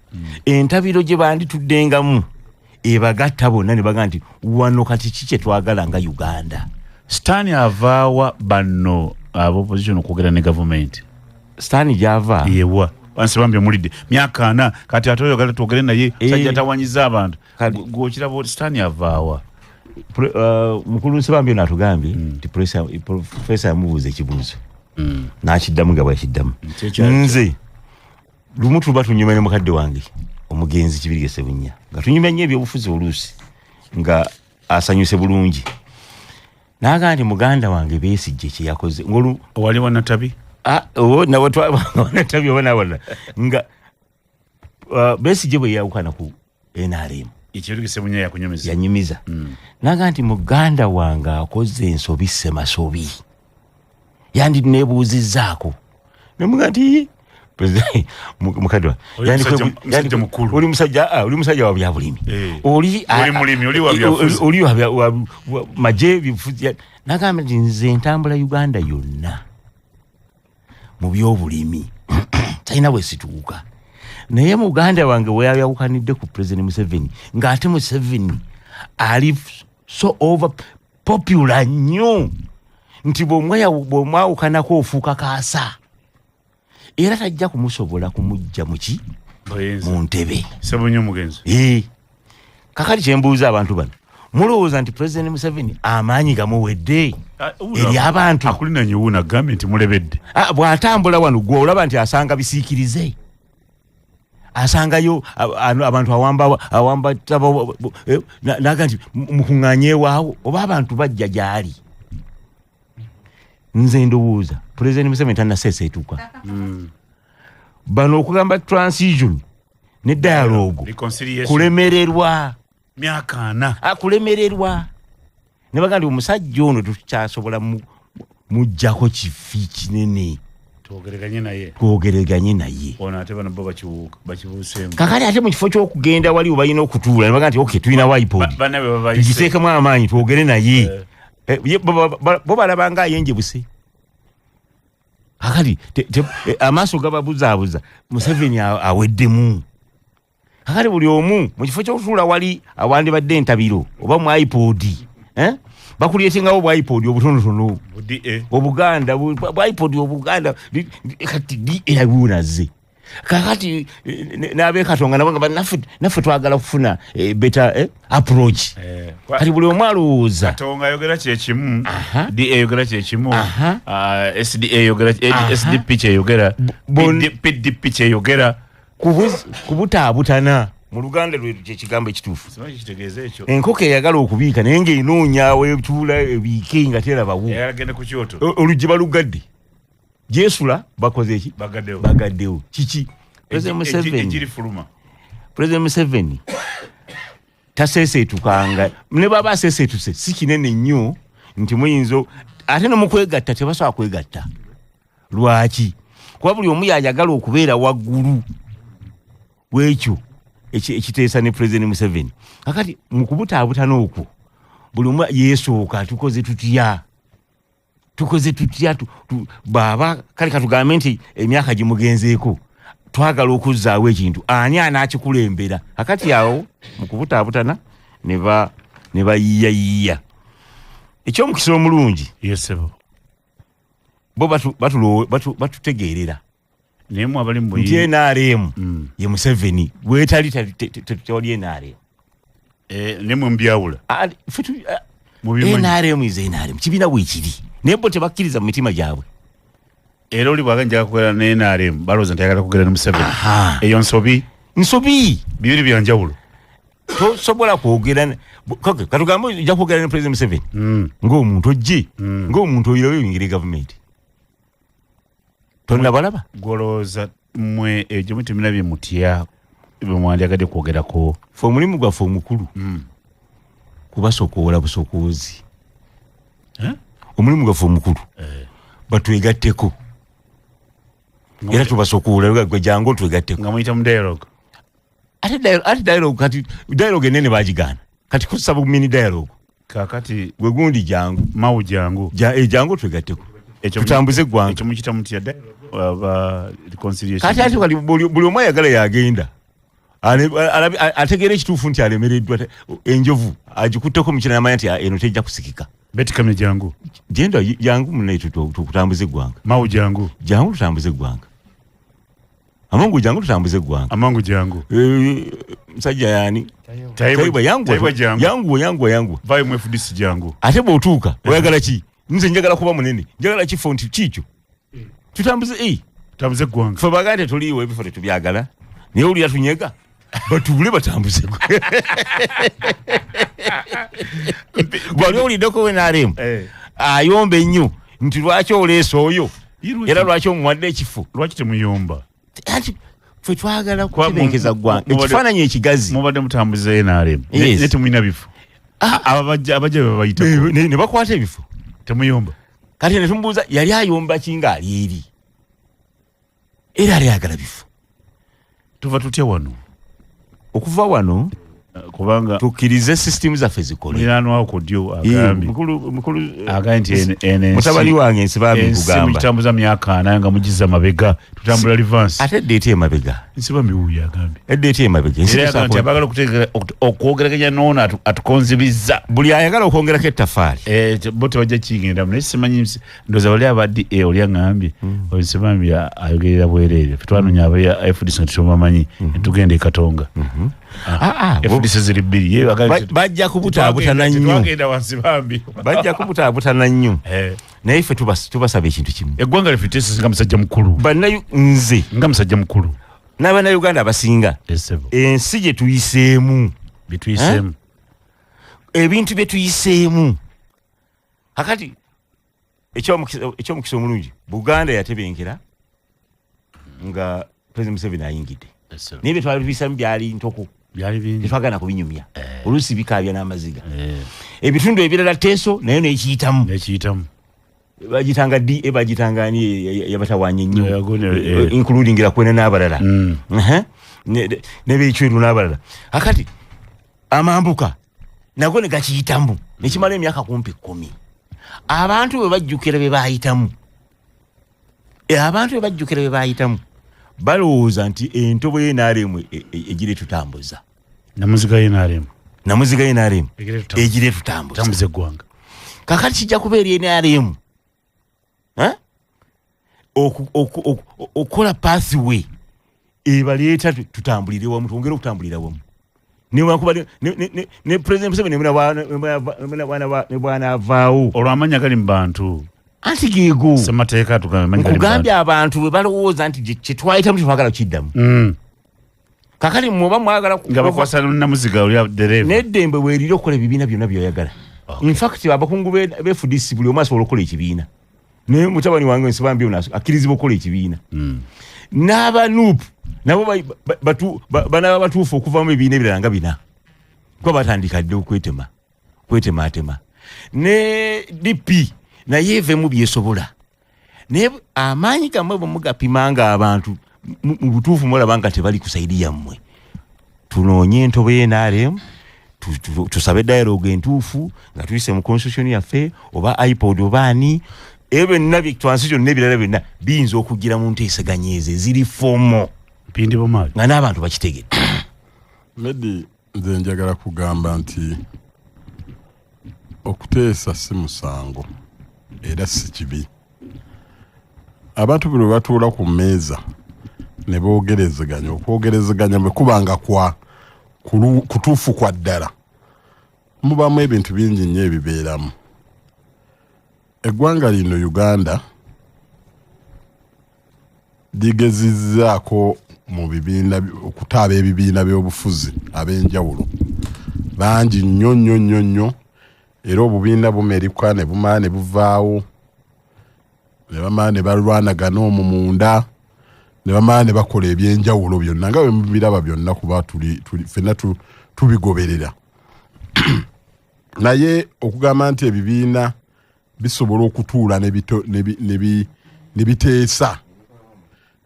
entabiro gye bandituddengamu ebagatta bonna ne baga nti wano kati kike twagala nga Uganda. Stani avaawa banno opposition okwogera ne government Stani java yewa bansibambye mulidde myaka 4 kati atoyo gala twogere naye sajja tawanyiza abantu gwokirabo Stani avaawa mukulu nsibambye natugambye nti professor yamubuuza ekibuuzo n'akiddamu nga bwakiddamu nze lumu tuba tunyumya ne mukadde wange omugenzi Kibirigese Bunya nga tunyumya nnyo ebyobufuzi oluusi nga asanyuse bulungi naga nti muganda wange Besigye kye yakoze ngolu wali wanatabi nawe wanatabi wona nga Besigye bwe yawukana ku NRM Kibirigese Bunya yanyumiza naga nti muganda wange akoze ensobi semasobi yandi nebuuzizaako nemuga nti mukadwa yandi mukulu oli musajja wa byabulimi oli mulimi oli wa byafuzi oli wa maje bifuzi nagamba nti nze ntambula Uganda yonna mu byobulimi talina bwe situuka naye muganda wange we yawukanidde ku President Museveni ng'ate Museveni ali so over popular nnyo nti bw'omwawukanako ofuuka kaasa era tajja kumusobola kumujja muki mu ntebe Sabunyo mugenzi kakati kyembuuza abantu bano mulowooza nti President Museveni amaanyi gamuwedde eri abantu akulina nyiwuna gavumenti mulebedde bw'atambula wano gwe olaba nti asanga bisiikirize asangayo abantu awamba naga nti mukuŋŋaanye waawo oba abantu bajja gyali. Nze ndowooza President Museveni tannaseeseetuka bano okugamba transition ne dialogue kulemererwa myaka 4 kulemererwa ne baga nti omusajja ono tukyasobola mujjako kifi kinene twogeraganye naye ono ate bano bo bakibuuseemu kakati ate mu kifo ky'okugenda wali obalina okutuula ne baga nti okay tulina iPod tugiteekemu amaanyi twogere naye bo balaba nga ayenjebuse kakati amaaso gababuzaabuza Museveni aweddemu kakati buli omu mu kifo ky'okutuula wali awandibadde entabiro oba mu iPod bakulyetengawo bwa iPod obutonotono obuganda bwa iPod obuganda kati DA kakati n'abekatonga nabo nga naffe twagala kufuna better approach kati buli omu alowooza katonga ayogera kyekimu DA ayogera kyekimu SDA ayogera SDP kyeyogera PDP kyeyogera kubutaabutana mu Luganda lwe kyekigambo ekituufu enkoko eyagala okubiika naye ng'enoonya wetuula ebiike nga terabawo oluggi balugadde gyesula bakoze eki bagaddewo kiki President Museveni taseeseetukanga ne baba aseeseetuse si kinene nnyo nti muyinzo ate ne mukwegatta tebasobola kwegatta. Lwaki? Kuba buli omu yayagala okubeera waggulu w'ekyo ekiteesa ne President Museveni. Kakati mu kubutaabutana okwo buli omu yeesooka tukoze tutya baba kale katugambe nti emyaka gimugenzeeko twagala okuzzaawo ekintu ani anaakikulembera. Kakati awo mu kubutaabutana ne bayiyayiya ekyomukisa omulungi bo batutegeerera naye mu abali mu nti NRM ye Museveni weetali tetwali NRM ne mu mbyawula NRM is NRM kibiina weekiri naye bo tebakkiriza mu mitima gyabwe. Era oli bwaga njaga kukolera ne NRM balowooza nti ayagala kukolera ne Museveni. Eyo nsobi bibiri bya njawulo. Tosobola kwogera katugambe ojja kwogera ne President Museveni ng'omuntu ojje ng'omuntu oyirawo oyingire gavumenti tonna balaba golooza mmwe egyo mutimina bye mutya bye mwandyagadde kwogerako. Fe omulimu gwaffe omukulu kubasokoola busokoozi. Omulimu gwaffe omukulu batwegatteko era tubasokoola gwe jangu otwegatteko nga muyita mu dialogue. Ate dialogue kati dialogue enene bagigaana kati kusaba mini dialogue kakati gwe gundi jangu mawu jangu jangu twegatteko tutambuze eggwanga ekyo mukita mutya dialogue reconciliation. Kati ate kali buli omu ayagala yagenda ategeera ekituufu nti alemereddwa enjovu agikutteko mu kina namanya nti eno tejja kusikika. Betikame jangu genda jangu munne tukutambuze eggwanga mawu jangu tutambuze eggwanga amangu jangu tutambuze eggwanga amangu jangu musajja yani Taiba yangu vai mu FDC jangu ate bw'otuuka oyagala ki nze njagala kuba munene njagala kifo nti kikyo tutambuze eggwanga fe bagande tuliiwo ebifo tetubyagala naye oli yatunyega batuule batambuze gwali oliddeko we NRM ayomba ennyo nti lwaki oleesa oyo era lwaki omuwadde ekifo lwaki temuyomba anti fe twagala kutebenkeza ggwanga ekifaananyi ekigazi mubadde mutambuze NRM ne temulina bifo abajja bebayitako ne bakwata ebifo temuyomba. Kati ne tumubuuza yali ayomba kinga ali eri era ayagala bifo tuva tutya wano okuva wano kubanga tukkirize system zaffe zikole. Muliraanwa kodyo agambye mukulu agambye nti mutabani wange nsibambi kugamba mutambuza myaka 4 nga mugiza mabega tutambula reverse ate date ye mabega nsibambi uya agambye date ye mabega nti abagala okutegeera okwogeraganya noona atukonzibiza buli ayagala okwongerako ettafaali bo tebajja kiyingira naye simanyi ndoza bali abaddi oli aŋŋambye nsibambi ayogerera bwereere twanoonya aba FDC nga tetubamanyi netugenda e Katonga FDC ziri bbiri bajja kubutaabutana nnyo bajja kubutaabutana nnyo naye ffe tubasaba ekintu kimu eggwanga liffe teesisi nga musajja mukulu nze nga musajja mukulu n'abannayuganda abasinga ensi gye tuyiseemu bituyiseemu ebintu bye tuyiseemu kakati ekyomukisa omulungi Buganda yatebenkera nga President Museveni ayingidde naye bye twali tuyisamu byali ntoko tetwagana kubinyumya oluusi bikaabya n'amaziga ebitundu ebirala teeso naye nekiyitamu bagitanga bagitangani yabatawanya ennyo including Rakwena n'abalala n'ebiicweru n'abalala akati amambuka nago ne gakiyitamu nekimala emyaka kumpi 10 abantu bwe bajjukira bye baayitamu balowooza nti entobo y'NRM egire tutambuza namuziga y'NRM egire tutambuza tambuza eggwanga kakati kijja kubeera NRM okukola pathway ebaleeta tutambulire wamu twongere okutambulira wamu ne President Museveni ne bwana avaawo olw'amanya gali mu bantu anti geego semateeka nkugambye abantu bwe balowooza nti kyetwayitamu tetwagala kukiddamu kakati mwoba mwagala nga bakwasa namuziga oli dereva n'eddembe weerire okukola ebibiina byonna byoyagala infact abakungu b'FDC buli omu asobola okukola ekibiina naye mutabani wange nsibambi akkirizibwa okukola ekibiina n'abanuupu nabo banaba batuufu okuvamu ebibiina ebirala nga 4 kwa batandika dde kwetema ne DP na yeve mu byesobola ne amanyi kamwe mugapimanga abantu mu butuufu mulabanga tebali kusaidia mmwe tunoonye entobe y'NRM tusabe dialogue entuufu nga tuyise mu constitution yaffe oba iPod obaani ebe nabi transition nebirala byonna biyinza okugira mu nteeseganyeze ziri fomo mpindi bomali nga n'abantu bakitegedde. Medi nze njagala kugamba nti okuteesa si musango era si kibi. Abantu bwe batuula ku mmeeza ne boogerezeganya okwogerezeganya bwe kubanga kutuufu kwa ddala mubaamu ebintu bingi nnyo ebibeeramu. Eggwanga lino Uganda ligezizzaako mu bibiina okutaaba ebibiina by'obufuzi ab'enjawulo bangi nnyo era obubiina bumerikwa ne bumala ne buvaawo ne bamala ne balwanagana omwo munda ne bamala ne bakola ebyenjawulo byonna nga bwe mubiraba byonna kuba ffenna tubigoberera. Naye okugamba nti ebibiina bisobola okutuula ne biteesa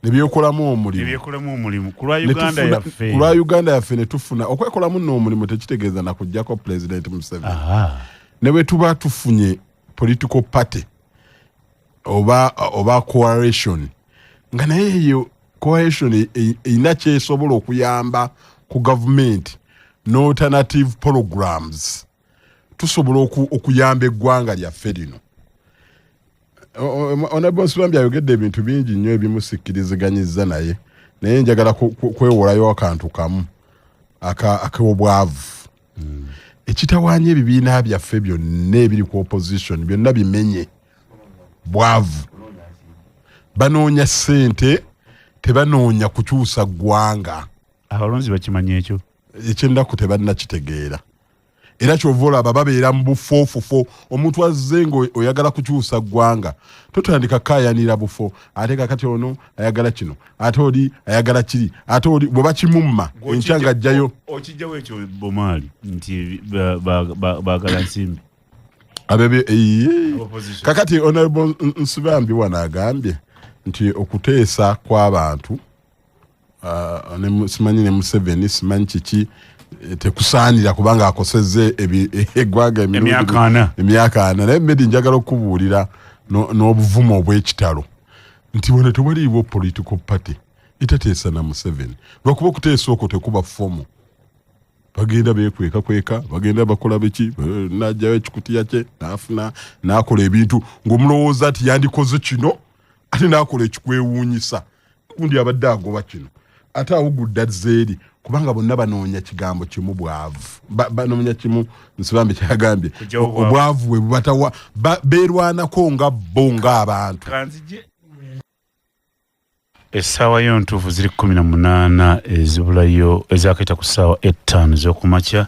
ne byekolamu omulimu ku lwa Uganda yaffe ne tufuna okwekolamu n'omulimu tekitegeeza na kujjako President Museveni. Ne bwe tuba tufunye political party oba coalition nga naye eyo coalition erina kyesobola okuyamba ku government n'alternative programs tusobola okuyamba eggwanga lyaffe lino. Honorable Nsibambi ayogedde ebintu bingi nnyo ebimusikkiriziganyizza naye njagala kwewolayo akantu kamu ak'obwavu. Ekitawaanya ebibiina byaffe byonna ebiri ku opposition byonna bimenye bwavu. Banoonya ssente tebanoonya kukyusa ggwanga. Abalonzi bakimanya ekyo ekyennaku tebannakitegeera era kyova olaba babeera mu bufoofufo. Omuntu azze ng'oyagala kukyusa ggwanga totandika kaayanira bufo ate kakati ono ayagala kino ate oli ayagala kiri ate oli bwe bakimumma enkya ng'ajjayo okijjawo ekyo Bomaali nti baagala nsimbi kakati Honorable Nsibambi wano agambye nti okuteesa kw'abantu simanyi ne Museveni simanyi kiki tekusaanira kubanga akosezze eggwanga emyaka ana. Naye Medi njagala okubuulira n'obuvumo obw'ekitalo nti wano tewaliibwo political party etateesa na Museveni lwakuba okuteesa okwo tekuba fomo. Bagenda beekweka bagenda bakola biki najjayo ekikutiya kye naafuna n'akola ebintu ng'omulowooza nti yandikoze kino ate n'akola ekikwewuunyisa gundi abadde agoba kino ate awugudde azzeeri kubanga bonna banoonya kigambo kimu bwavu. Banoonya kimu Nsibambi kyagambye obwavu bwe bubatawa beerwanako nga bo ng'abantu. Essaawa yo ntuufu ziri 18 ezibulayo ezakayita ku ssaawa 5 ez'okumakya.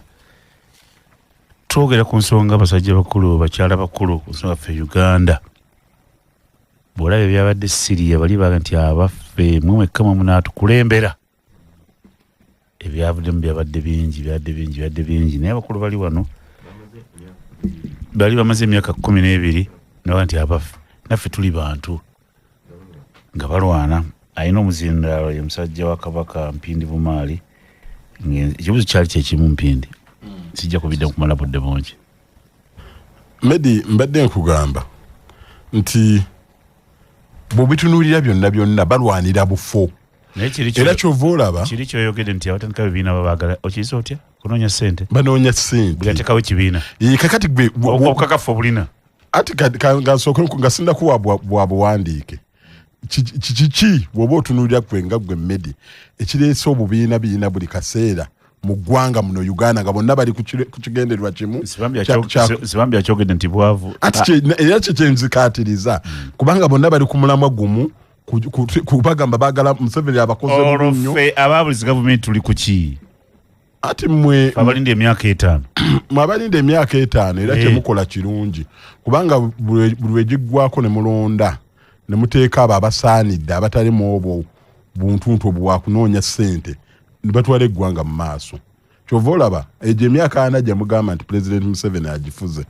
Twogera ku nsonga abasajja bakulu bakyala bakulu ku nsonga ffe Uganda. Bw'olaba ebyabadde Siriya bali baga nti abaffe mwe mwekka mwe munaatukulembera. Ebyavuddemu byabadde bingi naye abakulu bali wano bali bamaze emyaka 12 nabaga nti abaffe naffe tuli bantu nga balwana. Ayina omuzindaalo ye musajja wa Kabaka Mpindi Bumaali. Ekibuzo kyali kyekimu Mpindi sijja kubidde kumala budde bungi. Medi mbadde nkugamba nti bw'obitunuulira byonna balwanira bufo era kyova olaba kiri kyoyogedde nti abatandika bibiina babaagala okiyisa otya kunoonya ssente banoonya ssente bugatekawo ekibiina kakati gwe obukakafu obulina ati gasooke nga sindakuwa bwa buwandiike kiki bw'oba otunuulira gwe nga gwe Medi ekireese obubiina buli kaseera mu ggwanga muno Uganda nga bonna bali ku kigendererwa kimu. Sibambi akyogedde nti bwavu era kyenzikaatiriza kubanga bonna bali ku mulamwa gumu kubagamba baagala Museveni abakoze bulunyo. Oloffe ababulizi gavumenti tuli ku ki ati mmwe abalinda emyaka 5 mwabalinda emyaka 5 era temukola kirungi kubanga buli wegiggwako ne mulonda ne muteeka abo abasaanidde abatali mu obwo buntuntu obwo bwakunoonya ssente ne batwala eggwanga mu maaso. kyovolaba eje emyaka ana gye mugamba nti President Museveni agifuze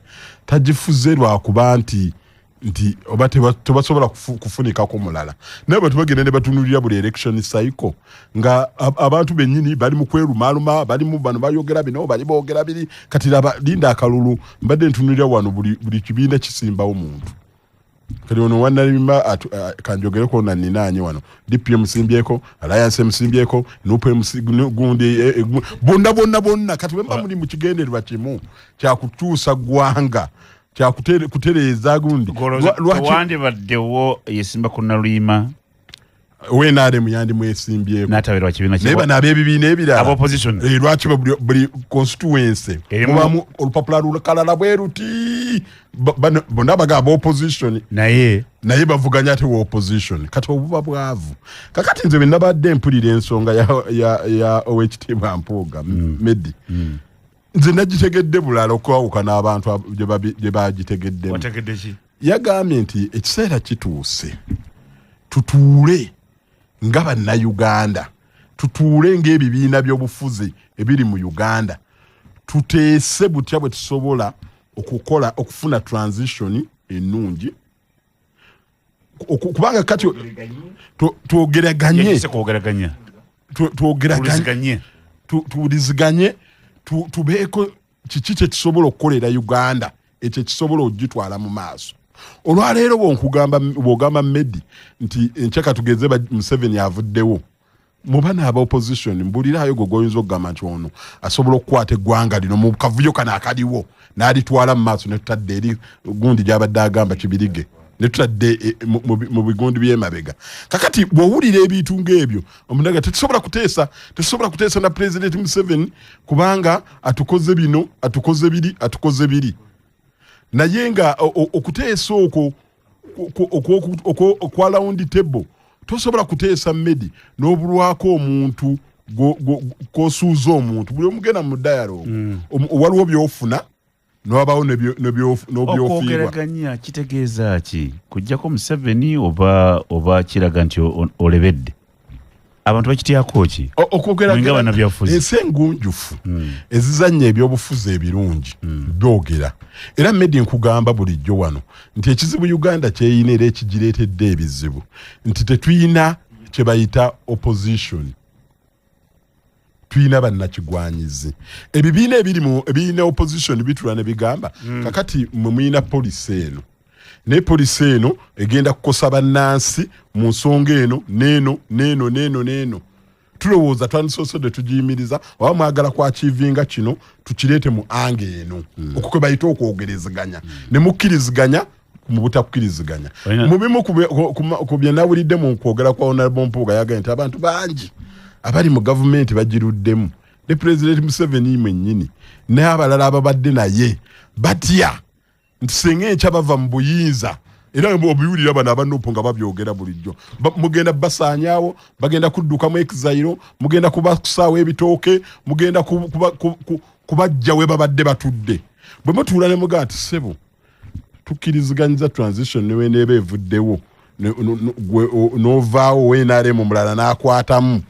tagifuze lwakuba nti oba tebasobola kufunikako mulala naye bwe tubagenda ne batunulira buli election cycle nga abantu bennyini bali mu kwerumaaluma bali mu bano bayogera bino bali boogera biri kati linda akalulu mbadde ntunulira wano buli kibiina kisimbawo muntu kati ono wannalimba kanjogereko na ninaanye wano DP musimbyeko Alliance musimbyeko nupe gundi bonna kati wemba muli mu kigendererwa kimu kyakutuusa gwanga kutereeza gundi wande baddewo yesimba kunaluyima wenare muyandi mwesimbyeko natawerwa kibiina neba n'abebibiina ebirala abo opposition lwaki buli constituency mubamu olupapula lukalala bweruti bonna bagamba opposition naye bavuganya ate wa opposition kati obuba bwavu kakati nze bennabadde mpulira ensonga ya owekitiibwa Mpuuga Medi nze nagitegedde bulala okwawuka n'abantu gye bagitegeddemu yagambye nti ekiseera kituuse tutuule nga bannayuganda tutuule ng'ebibiina by'obufuzi ebiri mu Uganda tuteese butya bwe tusobola okufuna transition ennungi kubanga kati tuwuliziganye tubeeko kiki kye kisobola okukolera Uganda ekyo kisobola okugitwala mu maaso olwaleero bw'ogamba Medi nti enkyaka tugeze Museveni avuddewo muba n'aba opposition mbulirayo gwe goyinza okugamba nti ono asobola okukwata eggwanga lino mu kavuyo kano akaliwo n'alitwala mu maaso ne tutadde eri gundi gy'abadde agamba Kibirige ne tutadde mu bigundi by'emabega kakati bw'owulira ebintu ng'ebyo omunaga tetusobola kuteesa na President Museveni kubanga atukoze bino atukoze biri naye nga okuteesa okwo okwa round table tosobola kuteesa Medi n'obulwako omuntu kosuuza omuntu buli omugenda mu dialogue waliwo byofuna n'obawo n'obyofiirwa okwogeraganya kitegeeza ki kujjako Museveni oba kiraga nti olebedde abantu bakityako ki okwogeraganya ensi engunjufu ezizannya ebyobufuzi ebirungi byogera era Medi nkugamba bulijjo wano nti ekizibu Uganda kyeyina era ekigireetedde ebizibu nti tetuyina kye bayita opposition tuyina bannakigwanyizi ebibiina ebirina opposition bitula ne bigamba kakati mwe muyina polisi eno ne polisi eno egenda kukosa bannansi mu nsonga eno neeno tulowooza twandisoosodde tugiyimiriza oba mwagala kwakiivinga kino tukireete mu ange eno okwo bayita okwogereziganya ne mukkiriziganya mu butakkiriziganya mu bimu ku bye nawulidde mu kwogera kwa Honorable Mpuuga yagambye nti abantu bangi abali mu gavumenti bagiruddemu ne President Museveni mwennyini n'abalala ababadde naye batya nti senga enkya bava mu buyinza era obiwulira bano abanupu nga babyogera bulijjo mugenda basaanyaawo bagenda kuddukamu exile mugenda kubakusaawo ebitooke mugenda kubajja we babadde batudde bwe mutuula ne mugaa nti ssebo tukkiriziganyiza transition newe neeba evuddewo n'ovaawo weenaale mu mulala n'akwatamu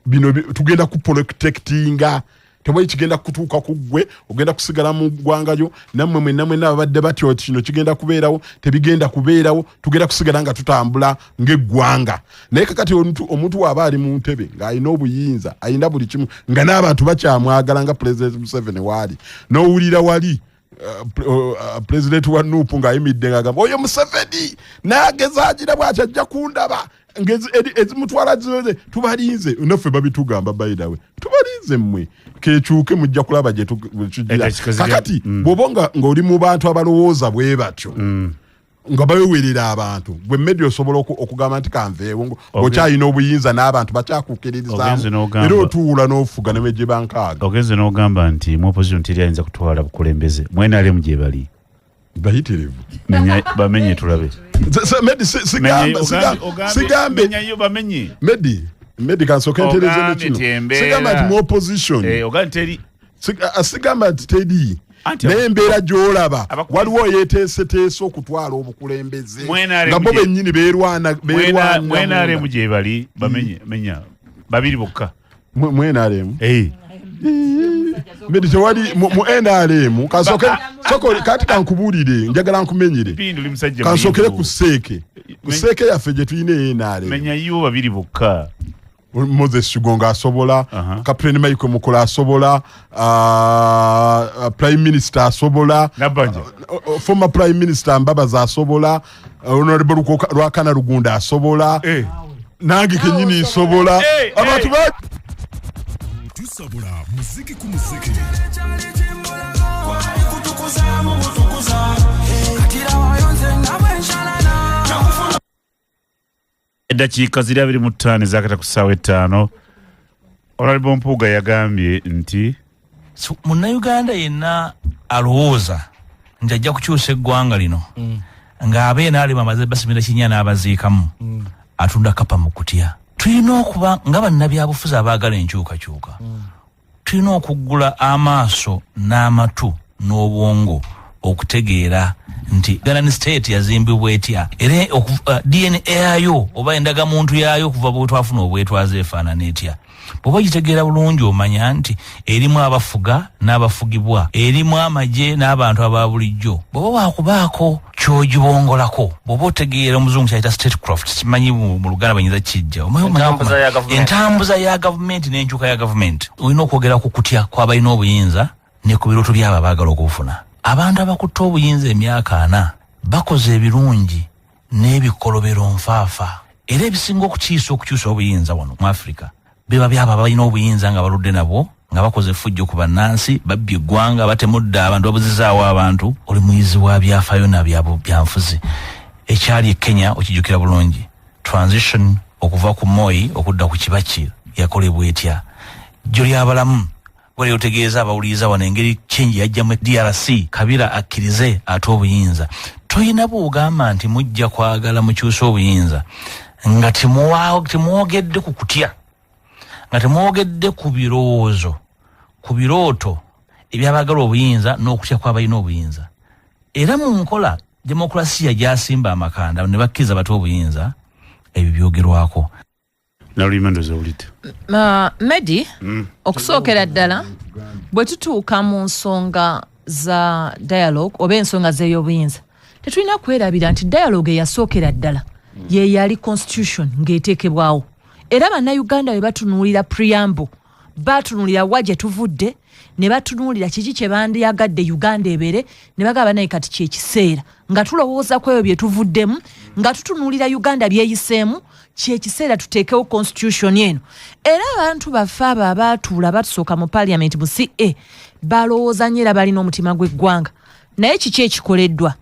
bino tugenda kuprotectinga tewali kigenda kutuuka ku ggwe ogenda kusigala mu ggwangayo nammwe mwenna ababadde batyo kino kigenda kubeerawo tebigenda kubeerawo tugenda kusigala nga tutambula ng'eggwanga naye kakati omuntu waaba ali mu ntebe ng'alina obuyinza alina buli kimu nga n'abantu bakyamwagala nga President Museveni waali n'owulira wali President wa Nuupu ng'ayimidde ng'agamba oyo Museveni n'agezaagira bw'ati ajja kundaba ezimutwala zize tubalinze naffe babitugamba by the way tubalinze mmwe kekyuke mujja kulaba gye tugira kakati bw'oba ng'oli mu bantu abalowooza bwe batyo nga bawewerera abantu gwe Medi osobola okugamba nti kanveewo ng'okyalina obuyinza n'abantu bakyakukkiririzaamu era otuula n'ofuga ne bwe gye bankaaga ogenze n'ogamba nti mu opposition teri ayinza kutwala bukulembeze mwena alemu gye bali bayitirivu bamenye tulabe Medi sigambe Medi kansooka entereze nekino sigamba nti mu opposition sigamba nti teri naye embeera gy'olaba waliwo yeeteeseteese okutwala obukulembeze nga bo bennyini beerwana mwenaalemu gye bali bamenye babiri bokka mwenaalemu Medi tewali mu NRM kansokere kati kankubulire njagala nkumenyere kansokere ku seeke yaffe gye tulina NRM menya yo babiri bokka Moses Shigonga asobola Kapteni Michael Mukola asobola Prime Minister asobola former Prime Minister Mbabaza asobola Honorable Rwakana Rugunda asobola nange kenyini asobola abantu ba tusobola muziki ku muziki eddakiika ziri 25 zakata ku ssaawa 5 Honorable Mpuuga yagambye nti Munnayuganda yenna alowooza nti ajja kukyusa eggwanga lino ng'abeena ali bamaze basimira kinnya n'abaziikamu atunda kapa mu kutya. Tulina okuba nga bannabyabufuzi abaagala enkyukakyuka tulina okuggula amaaso n'amatu n'obwongo okutegeera nti Uganda state yazimbibwa etya era DNA yayo oba endagamuntu yayo kuva bwe twafuna obwetwaze efaanana etya. Bw'oba gitegeera bulungi omanya nti erimu abafuga n'abafugibwa erimu amagye n'abantu aba bulijjo bw'oba waakubaako ky'ogibongolako bw'oba otegeera omuzungu kyayita statecraft kimanyi mu Luganda banyiza kijja entambuza ya gavumenti n'enkyuka ya gavumenti olina okwogera ku kutya kw'abalina obuyinza ne ku birooto byabo abaagala okubufuna. Abantu abakutta obuyinza emyaka 4 bakoze ebirungi n'ebikolobero nfaafa era ebisinga okukyusa obuyinza wano mu Afrika beba byaba balina obuyinza nga baludde nabo nga bakoze fujjo ku bannansi babbye eggwanga batemudde abantu babuzizaawo abantu oli muyizi wa byafaayo nabyabo byanfuzi ekyali e Kenya okijjukira bulungi transition okuva ku Moi okudda ku Kibaki yakolebwa etya jjo lyabalamu wali otegeeza abawuliriza wano engeri change yajja mu DRC Kabila akkirize ate obuyinza toyina bw'ogamba nti mujja kwagala mukyusa obuyinza nga temwogedde ku kutya nga temwogedde ku birowoozo ku birooto ebyabagala obuyinza n'okutya kw'abalina obuyinza era mu nkola demokrasiya gyasimba amakanda ne bakkiriza bate obuyinza ebyo byogerwako. Medi okusookera ddala bwe tutuuka mu nsonga za dialogue oba ensonga z'ebyobuyinza tetulina kwerabira nti dialogue eyasookera ddala ye yali constitution ng'eteekebwawo era bannayuganda bwe batunuulira preamble batunuulira wa gye tuvudde ne batunuulira kiki kye bandiyagadde Uganda ebere ne bagamba naye kati kyekiseera nga tulowooza ku ebyo bye tuvuddemu nga tutunuulira Uganda byeyiseemu kyekiseera tuteekewo constitution eno era abantu baffe abo abaatuula batusooka mu parliament mu CA balowooza nnyo era balina omutima gw'eggwanga naye kiki ekikoleddwa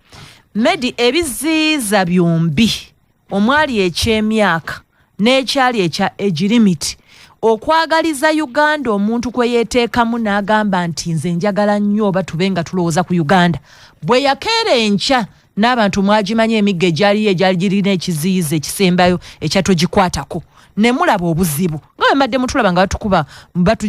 Medi ebiziiza byombi omwali eky'emyaka n'ekyali ekya age limit okwagaliza Uganda omuntu kwe yeteekamu n'agamba nti nze njagala nnyo oba tube nga tulowooza ku Uganda bwe yakeera enkya n'abantu mwagimanya emigga egyali girina ekiziyiza ekisembayo ekyatogikwatako ne mulaba obuzibu nga bwe mbadde mutulaba nga batukuba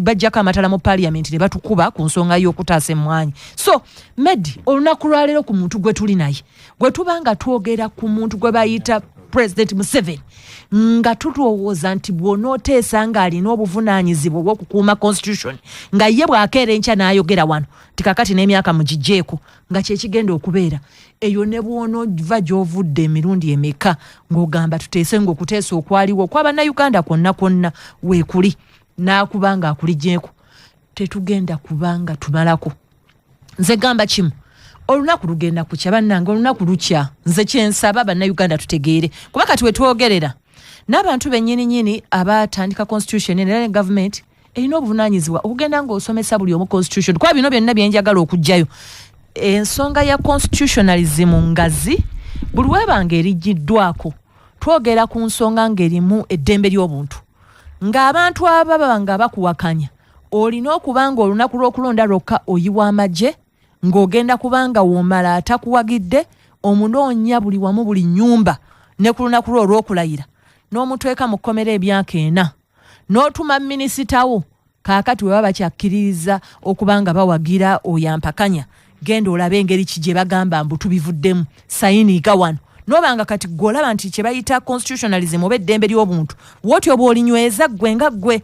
bajjako amatala mu parliament ne batukuba ku nsonga y'okutaasa emmwanyi. So Medi olunaku lwaleero ku muntu gwe tuli naye gwe tuba nga twogera ku muntu gwe bayita President Museveni nga tulowooza nti bw'onooteesa ng'alina obuvunaanyizibwa obw'okukuuma constitution nga ye bw'akeera enkya n'ayogera wano ti kakati n'emyaka mugijjeeko nga kyekigenda okubeera eyo ne bw'onoova gy'ovudde emirundi emeka ng'ogamba tuteese ng'okuteesa okwaliwo okw'abannayuganda kwonna kwonna weekuli n'akuba nga akulijjeeko tetugenda kubanga tumalako. Nze gamba kimu olunaku lugenda kukya bannange olunaku lukya nze kyensaba bannayuganda tutegeere kuba kati wetwogerera n'abantu bennyini abatandika constitution era ne government erina obuvunaanyizibwa okugenda ng'osomesa buli omu constitution kuba bino byonna byenjagala okugjayo ensonga ya constitutionalism ngazi buli webanga eriggiddwako twogera ku nsonga ng'erimu eddembe ly'obuntu ng'abantu ababa nga bakuwakanya olina okuba nga olunaku lw'okulonda lwokka oyiwa amagye ng'ogenda kubanga woomala atakuwagidde omunoonya buli wamu buli nnyumba ne ku lunaku lwo olw'okulayira n'omutweka mu kkomera emyaka 4 n'otuma minisitawo kaakati we baba bakyakkiririza okuba nga bawagira oyampakanya genda olabe engeri ki gye bagamba mbu tubivuddemu sayiniiga wano n'obanga kati gw'olaba nti kye bayita constitutionalism oba eddembe ly'obuntu wotyo bw'olinyweza ggwe nga ggwe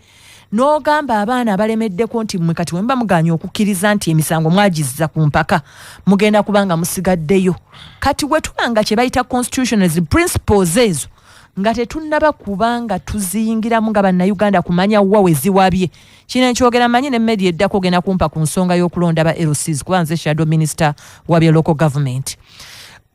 n'ogamba abaana abalemeddeko nti mmwe kati wemba muganya okukkiriza nti emisango mwagizza ku mpaka mugenda kubanga musigaddeyo kati bwe tubanga kye bayita constitutionalism principles ezo nga tetunnaba kubanga tuziyingiramu nga bannayuganda kumanya wa we ziwabye kino nkyogera manyi ne media eddako ogenda kumpa ku nsonga y'okulonda ba LCs kuba nze shadow minister wa bya local government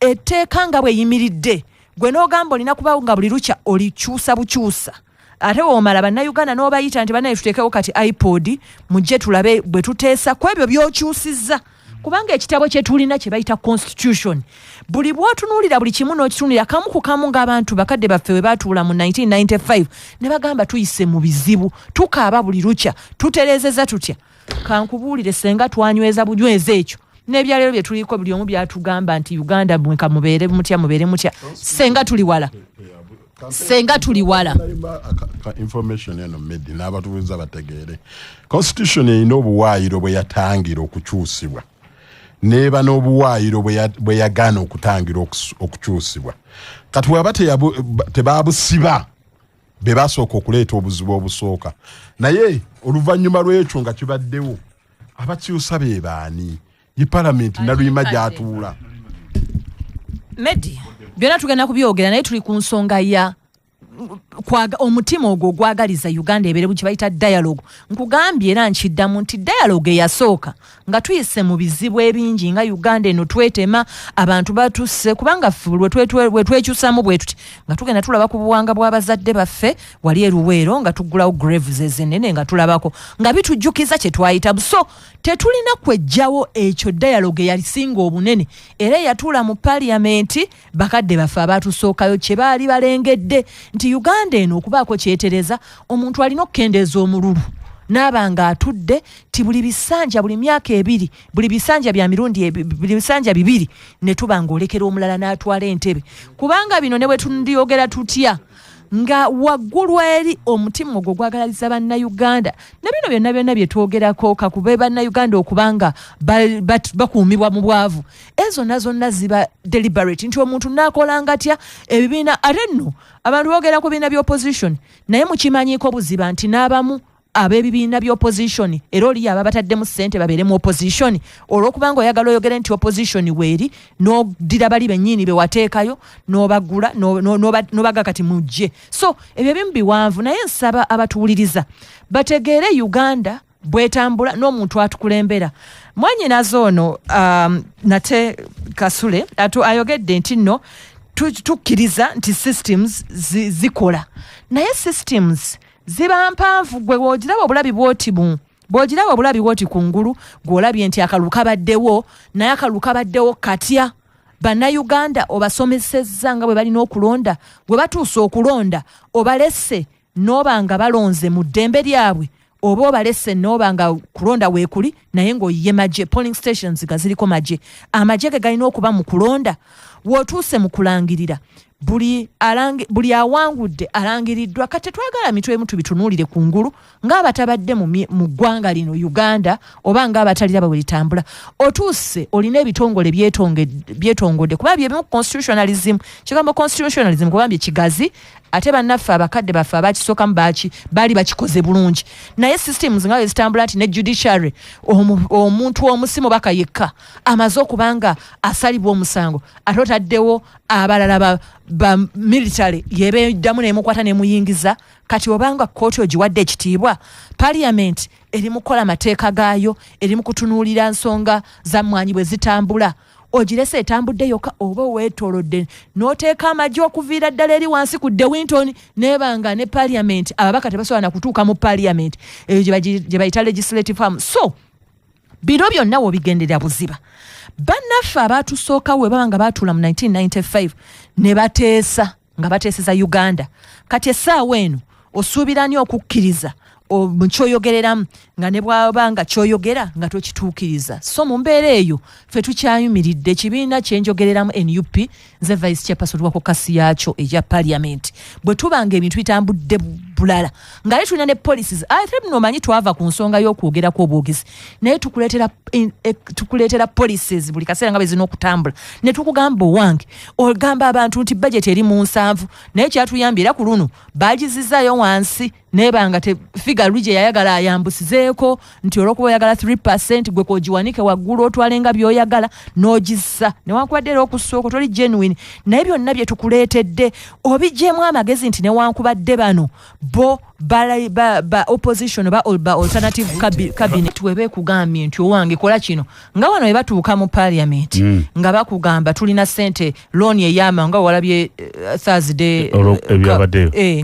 etteeka nga bwe yimiridde gwe n'ogamba olina kuba nga buli lukya olikyusa bukyusa ate omala bannayuganda n'obayita nti bannaye tuteekewo kati iPod mujje tulabe bwe tuteesa ku ebyo by'okyusizza kubanga ekitabo kye tulina kye bayita constitution buli bw'otunuulira buli kimu n'okitunuulira kamu ku kamu ng'abantu bakadde baffe we baatuula mu 1995 ne bagamba tuyise mu bizibu tukaaba buli lukya tutereezeza tutya kankubuulire senga twanyweza bunyweza ekyo n'ebyaleero bye tuliko buli omu byatugamba nti Uganda mweka mubeere mutya senga tuli wala information eno medi n'abatubuuliza bategeere constitution erina obuwaayiro bwe yatangira okukyusibwa neeba n'obuwaayiro bwe yagaana okutangira okukyusibwa kati bwaba tebabusiba be basooka okuleeta obuzibu obusooka naye oluvannyuma lw'ekyo nga kibaddewo abakyusa be baani yi palamenti naluyima gyatuula Medi byonna tugenda kubyogera naye tuli ku nsonga ya omutima ogwo gwagaliza Uganda ebeere bwe kibayita dialogue nkugambye era nkiddamu nti dialogue eyasooka nga tuyise mu bizibu ebingi nga Uganda eno twetema abantu batusse kubanga we twekyusamu bwe tuti nga tugenda tulaba ku buwanga bw'abazadde baffe wali eruweero nga tuggulawo graves ezenene nga tulabako nga bitujjukiza kye twayita so tetulina kwejjawo ekyo dialogue yalisinga obunene era yatuula mu parliament bakadde baffe abatusookayo kye baali balengedde nti Uganda eno okubaako kyetereza omuntu alina okukendeeza omululu n'abanga atudde ti buli bisanja buli myaka ebiri buli bisanja bya mirundi buli bisanja bibiri ne tubanga olekera omulala n'atwala entebe kubanga bino ne bwe tundiyogera tutya nga waggulu eri omutima ogwo gwagalaliza bannayuganda ne bino byonna bye twogerako kakube bannayuganda okubanga bakuumibwa mu bwavu ezo zonna ziba deliberate nti omuntu n'akolanga atya ebibiina ate nno abantu boogera ku bibiina by'opposition naye mukimanyiiko buziba nti n'abamu ab'ebibiina by'opposition era oli aba bataddemu ssente babeere mu opposition olw'okubanga oyagala oyogere nti opposition weeri n'oddira bali bennyini be wateekayo n'obagula n'obaga kati mujje so ebyo bimu biwanvu naye nsaba abatuwuliriza bategeere Uganda bwetambula n'omuntu atukulembera mwanyinazo ono nate Kasule ayogedde nti nno tukkiriza nti systems zikola naye systems ziba mpanvu gwe wogiraba obulabi bwoti kungulu gw'olabye nti akalulu kabaddewo naye akalulu kabaddewo katya bannayuganda obasomesezza nga bwe balina okulonda bwe batuusa okulonda obalese n'oba nga balonze mu ddembe lyabwe oba obalese n'oba nga kulonda weekuli naye ng'oyiye magye polling stations nga ziriko magye amagye ge galina okuba mu kulonda w'otuuse mu kulangirira buli awangudde alangiriddwa kati twagala mitwe emu tubitunuulire kungulu ng'abatabadde mu ggwanga lino Uganda oba ng'abataliraba bwe litambula otuuse olina ebitongole byetongodde kuba byebimu constitutionalism kigambo constitutionalism kubambye kigazi ate bannaffe abakadde baffe abakisookamu baali bakikoze bulungi naye systems nga zitambula nti ne judiciary omuntu omusimu baka yekka amaze okubanga asalibwa omusango ate otaddewo abalala ba military yebeeddamu nemukwata nemuyingiza kati obanga kooti ogiwadde ekitiibwa parliament eri mukola mateeka gaayo eri mu kutunuulira nsonga zammwanyi bwe zitambula ogirese etambudde yokka oba weetoolodde n'oteeka amagye okuviira ddala eri wansi ku Dewinton nebanga ne parliament ababaka tebasobola na kutuuka mu parliament eyo gye bayita legislative arm so bino byonna wobigenderera buziba bannaffe abaatusookawo we baba nga baatuula mu 1995 ne bateesa nga bateeseza Uganda kati essaawa eno osuubirani okukkiriza mukyoyogereramu nga ne bwabanga kyoyogera nga tokituukiriza so mu mbeera eyo ffe tukyayumiridde ekibiina kyenjogereramu NUP nze vice chairperson wa kokasi yacho eja parliament bwe tubanga ebintu bitambudde bulala ngale tulina ne policies ate bino manyi twava ku nsonga y'okwogera ko obwogezi naye tukuleetera policies buli kaseera nga bezina okutambula ne tukugamba wange ogamba abantu nti budget eri mu 7 naye kyatuyambye era ku luno bagizizaayo wansi nebanga te figure rije yayagala ayambusizeeko nti olwokuba oyagala 3% gwe kogiwanike waggulu otwalenga byoyagala n'ogissa newankubadde okusooka toli genuine naye byonna bye tukuleetedde obijjeemu amagezi nti newankubadde bano bo ba opposition ba alternative cabinet webe kugambye nti owange kola kino nga wano ebatuuka mu parliament nga bakugamba tulina sente loan eyama nga walabye Thursday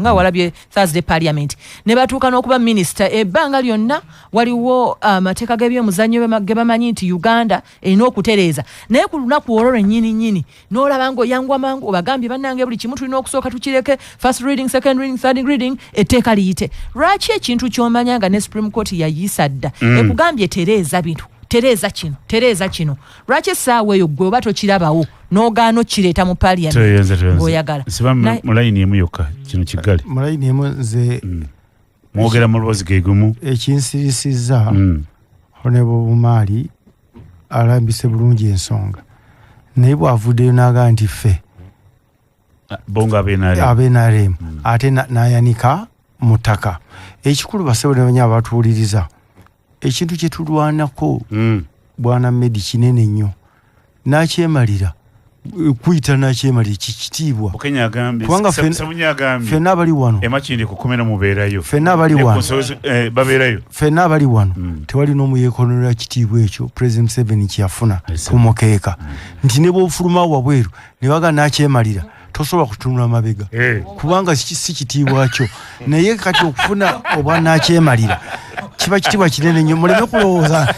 nga walabye Thursday parliament ne batuuka n'okuba minister ebbanga lyonna waliwo amateeka g'ebyomuzannyo ge bamanyi nti Uganda erina okutereeza naye ku lunaku olwo nnyini n'olaba ng'oyangwa mangu obagambye bannange buli kimu tulina okusooka tukireke first reading second reading third reading etteeka liyite lwaki ekintu ky'omanya nga ne Supreme Court yayisa dda ekugambye tereeza kino lwaki essaawa eyo gwe oba tokirabawo n'ogaana okireeta mu parliament ng'oyagala mulayini emu yokka kino kiggale mulayini emu nze mwogera mu lwozi gegumu ekinsirisizza Honorable Bumaali alambise bulungi ensonga naye bw'avuddeyo n'agaa nti ffe bonga abenaremu ate n'ayanika mu ttaka ekikulu basebo ne banya abatuwuliriza ekintu kye tulwanako bwana Medi kinene nnyo n'akyemalira kuyita n'akyemalira kikitiibwa kubanga ffenna abali wano ffenna abali wano tewali n'omu yeekoonolera kitiibwa ekyo President Museveni kyeyafuna ku mukeeka nti ne bw'ofuluma wabweru ne waga n'akyemalira tosobola kutunula amabega kubanga si kitiibwa kyo naye kati okufuna oba n'akyemalira kiba kitiibwa kinene nnyo muleme kulowooza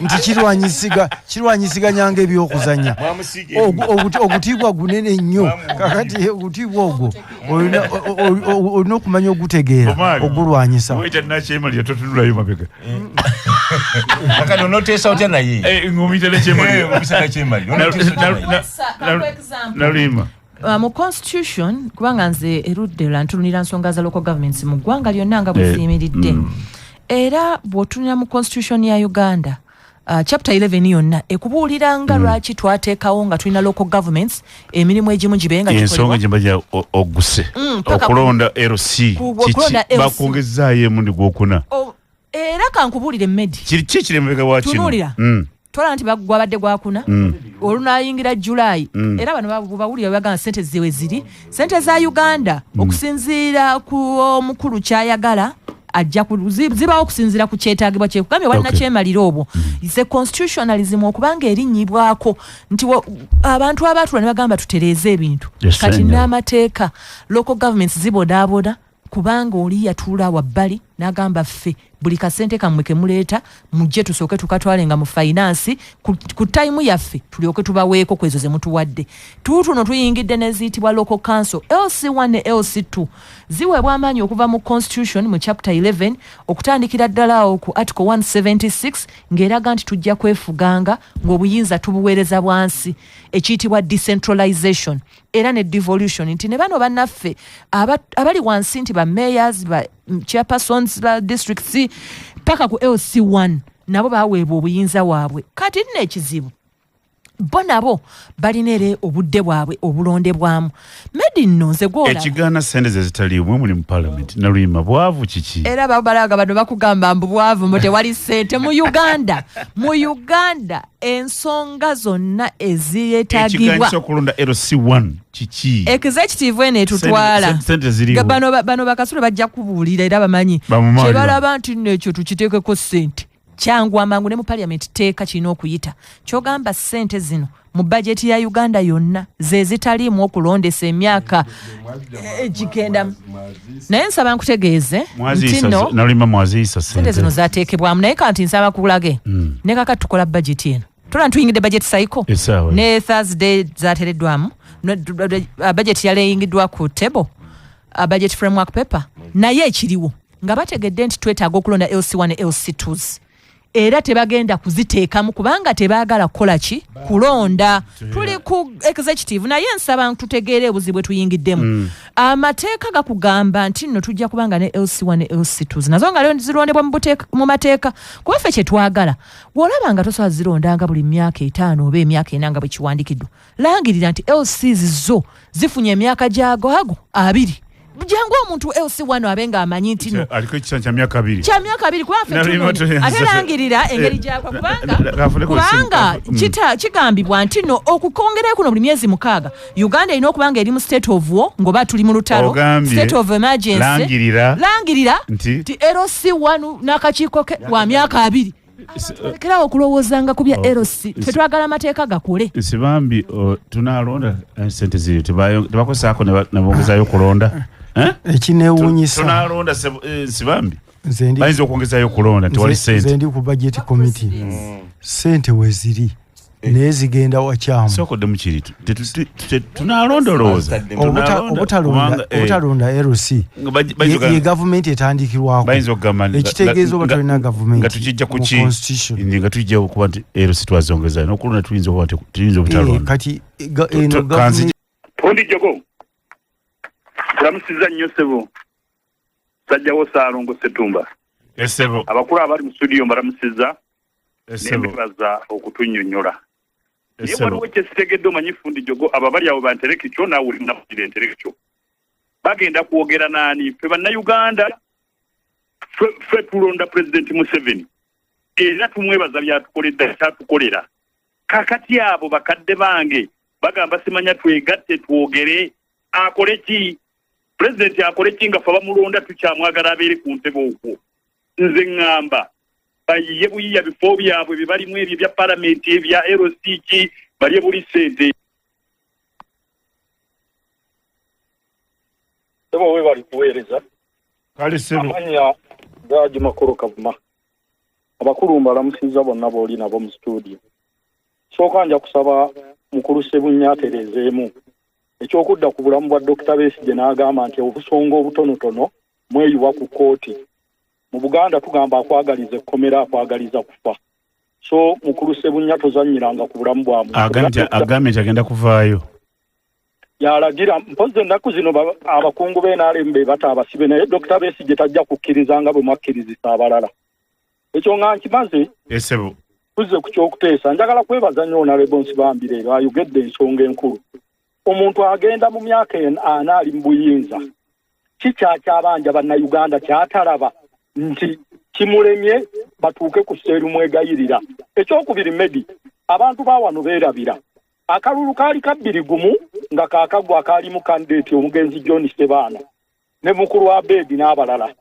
nti kirwanyisiganyanga ebyokuzanya ogutiibwa gunene nnyo kakati ogutiibwa ogwo olina okumanya ogutegeera ogulwanyisa mu constitution kubanga nze erudde lwantunulira nsonga za local governments mu ggwanga lyonna nga bweziyimiridde era bw'otunira mu constitution ya Uganda chapter 11 yonna ekubuuliranga lwaki twateekawo nga tulina local governments emirimu egimu gibenga ensonga gyembaja oguse okulonda LC bakwongezaayo emundi gwokuna era kankubuulire Medi kiki ekirembeka wakino tunulira tola nti gwabadde gwakuna olunayingira July era bano bawulira bagamba sente ziwe ziri sente za Uganda okusinziira ku omukulu kyayagala ajja zibawo okusinziira ku kyetaagibwa kyekugambye walina kyemalira obwo ise constitutionalism okubanga erinnyibwako nti abantu abaatula ne bagamba tutereeze ebintu kati n'amateeka local governments zibodaaboda kubanga oli yatuula wabbali n'agamba ffe buli kasente kammwe kemuleeta mujje tusooke tukatwalenga mu finance ku time yaffe tulyoke tubaweeko kwezo ze mutuwadde tuutuno tuyingidde neziyitibwa local council LC1 ne LC2 ziweebwa amaanyi okuva mu constitution mu chapter 11 okutandikira ddala awo ku article 176 ng'eraga nti tujja kwefuganga ng'obuyinza tubuweereza bwansi ekiyitibwa decentralization era ne devolution nti ne bano bannaffe abali wansi nti ba mayors ba chairpersons ba districts paka ku LC1 nabo baweebwa obuyinza waabwe kati nno ekizibu bo nabo balinere obudde bwabwe obulondebwamu Medi nno nze gwola ekigaana sente ze zitaliimu muli mu parliament naluyima bwavu kiki era babalaga bano bakugamba mbu bwavu mbu tewali sente mu Uganda ensonga zonna eziyeetaagibwa ekigaana ky'okulonda LC1 kiki executive ene tutwala sente ziriwo bano bakasule bajja kubuulira era bamanyi kyebalaba nti nno ekyo tukiteekeko sente kyangu amangu ne mu parliament teeka kirina okuyita kyogamba sente zino mu bajeti ya Uganda yonna ze zitaliimu okulondesa emyaka egigenda naye nsaba nkutegeeze nti no nalima mwaziisa sente zino zateekebwamu naye kanti nsaba kulage ne kakati tukola bajeti eno tola ntuyingidde bajeti cycle ne Thursday zateereddwamu bajeti yaleyingiddwa ku table budget framework paper naye ekiriwo nga bategedde nti twetaaga okulonda LC1 ne LC2s era tebagenda kuziteekamu kubanga tebaagala kukola ki kulonda. Tuli ku executive naye nsaba tutegeere obuzibu bwe tuyingiddemu. Amateeka gakugamba nti nno tujja kubanga ne LC1 ne LC2 nazo nga leo zirondebwa mu mateeka kuba ffe kye twagala. Bw'olaba nga tosobola zirondanga buli myaka 5 oba emyaka 4 nga bwe kiwandikiddwa, langirira nti LCs zo zifunye emyaka gyago 2. Jangu omuntu LC1 abenga amanyi nti no aliko ekisa kya myaka 2 kuba ffe ate langirira engeri gyakwa kubanga kigambibwa nti no okukongera kuno buli myezi 6 Uganda erina okubanga eri mu state of war ngoba tuli mu lutalo state of emergency langirira nti LC1 n'akakiiko ke wa myaka 2 kera okulowoozanga ku bya LC tetwagala amateeka gakole. Sibambi tunalonda sente ziri tebakosaako ne bongezayo okulonda ekinewuunyisa tunalonda Sibambi bayinza okwongezayo okulonda tewali sente. Nze ndi ku budget committee sente weziri naye zigenda wakyamu sokodde mu kiri tunalonda olowooza obutalonda LC ye gavumenti etandikirwako ekitegeeza oba tolina gavumenti nga tukijja ku ki nga tujja okuba nti LC twazongeza n'okulonda tuyinza okuba nti tuyinza obutalonda kati eno gavumenti Tondi Jogo tulamusiza nnyo ssebo sajjawo Saalongo Ssetumba essebo abakulu abali mu studio mbalamusiza nebaza okutunnyonnyola naye waliwo kyesitegedde omanyi Fundi Jogo abo bali awo bantereke kyo naawe oli nakugira entereke kyo bagenda kwogera naani ffe bannayuganda ffe tulonda Pulezidenti Museveni era tumwebaza byatukoledde kyatukolera kakati abo bakadde bange bagamba simanya twegatte twogere akole ki Pulezidenti akole ki nga fe bamulonda tukyamwagala abeere ku ntebe okwo nze ngamba bayiye buyiya bifo byabwe bibalimu ebyo bya palamenti ebya LC baliye buli sente sebo we bali kuweereza kale sebo amanya gaji makoro kavuma abakulu mbalamusiza bonna boli nabo mu studio soka nja kusaba mukulu Sebunya aterezeemu ekyokudda ku bulamu bwa Dr. Besigye n'agamba nti obusongo obutonotono mweyuwa ku kooti mu Buganda tugamba akwagaliza ekkomera akwagaliza kufa so mukulu Sebunya tozanyiranga ku bulamu bwa muntu agambye agenda kuvaayo yalagira mpoze ennaku zino abakungu b'NRM bata abasibe naye Dr. Besigye tajja kukkirizanga bwe mwakkirizisa abalala ekyo nga nkimaze esebo kuze ku kyokuteesa njagala kwebaza nnyo Honorable Nsibambire ayogedde ensonga enkulu omuntu agenda mu myaka 4 ali mu buyinza kikyabanja bannayuganda kyatalaba nti kimulemye batuuke ku sseeru mwegayirira ekyokubiri Medi abantu bawano beerabira akalulu kaali kabbiri gumu nga kaakagwa akaali mu kandidate omugenzi John Sebaana ne mukulu wa Bedi n'abalala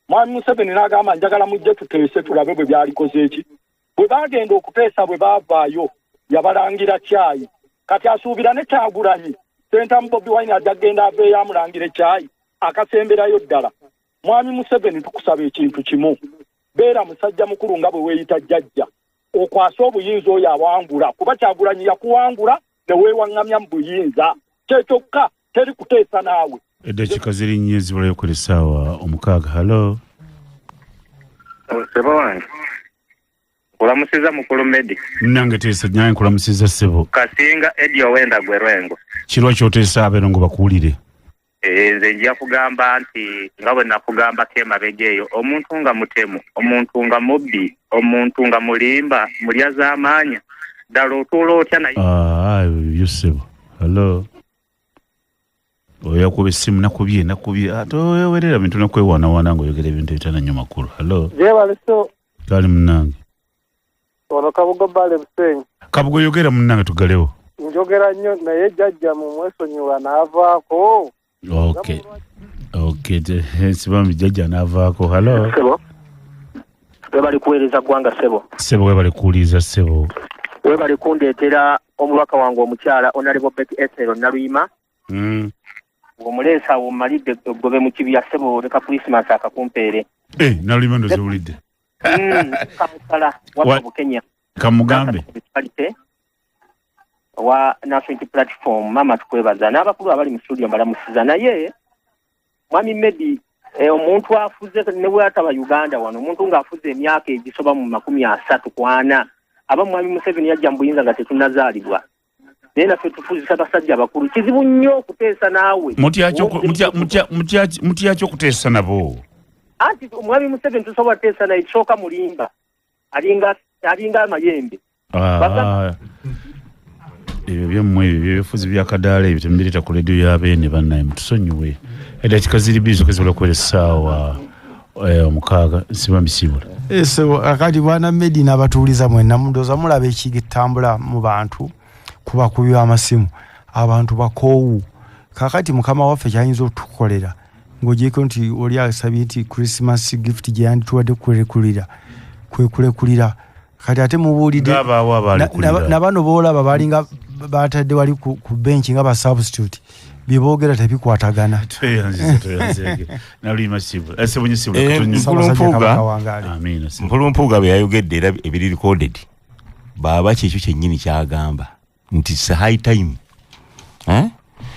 Mwami Museveni n'agamba njagala mujje tuteese tulabe bwe byalikoze eki bwe bagenda okuteesa bwe baavaayo yabalangira cyayi kati asuubira ne Kyagulanyi Senta Bobi Wine ajagenda aveeyo amulangira ekyayi akasemberayo ddala Mwami Museveni tukusaba ekintu kimu beera musajja mukulu nga bwe weeyita jjajja okwasa obuyinza oyo awangula kuba Kyagulanyi yakuwangula ne weewaŋŋamya mu buyinza kyekyokka teri kuteesa naawe eddakiika ziri nnyo ezibulayo ku essaawa 6. Halo Sebo wange kulamusiza mukulu Medi nange teesa nyaye nkulamusiza ssebo Kasinga Eddie Owenda Gwerwengo kirwa kyoteesa abeero ngo bakuwulire nze nja kugamba nti nga bwe nakugamba kemabega eyo omuntu nga mutemu omuntu nga mubbi omuntu nga mulimba mulya z'amaanya ddala otuula otya naye yosebo halo oyakuba essimu nakubye ate oyowerera bintu nakwewaanawaana ngaoyogera ebintu ebitana nnyo makulu halo jebaleso kali munnange ono Kabugo Bale Busenyi Kabugo yogera munnange tugalewo njogera nnyo naye jjajja mu mwesonyiwa n'avaako okay sibambi jjajja n'avaako halo sebo webali kuweereza ggwanga sebo webali kuwuliriza sebo webali kundeetera omubaka wange omukyala Honorable Betty Ethel Naluyima omuleesa omumalidde gobe mu kibya sebo leka Christmas akakumpeere Naluyima ndoziwulidde kamusala watu mu Kenya kamugambe wa National Platform mama tukwebaza n'abakulu abali mu studio mbalamusiza naye Mwami Medi omuntu afuze ne bwataba Uganda wano omuntu ng'afuze emyaka egisoba mu 30 aba mwami Museveni yajja mu buyinza nga tetunnazaalibwa naye naffe tufuzisa basajja abakulu kizibu nnyo okuteesa naawe mutyaki okuteesa nabo anti omwami Museveni tusobola teesa naye kisooka mulimba alinga amayembe ebyo byemmwe ebyo byebifuzi byakadaala ebyo temubireta ku leediyo y'abeene bannaye mutusonyiwe eddakiika ziri bbiri zokka zisobola kuwera essaawa 6 nsiba mbisibula so akati bwana Medina abatuuliza mwenna mundoza mulaba ekigitambula mu bantu kuba kubya amasimu abantu bakoowu kakati mukama waffe kyayinza okutukolera ng'ogyeko nti oli asabye nti Christmas gift gye yandituwadde kwekulekulira kati ate mubuulidde nabano boolaba balinga batadde wali ku benchi nga ba substitute byeboogera tebikwatagana mpulumpuuga bwe yayogedde era ebiri recorded baaba kyekyo kyennyini kyagamba nti it's high time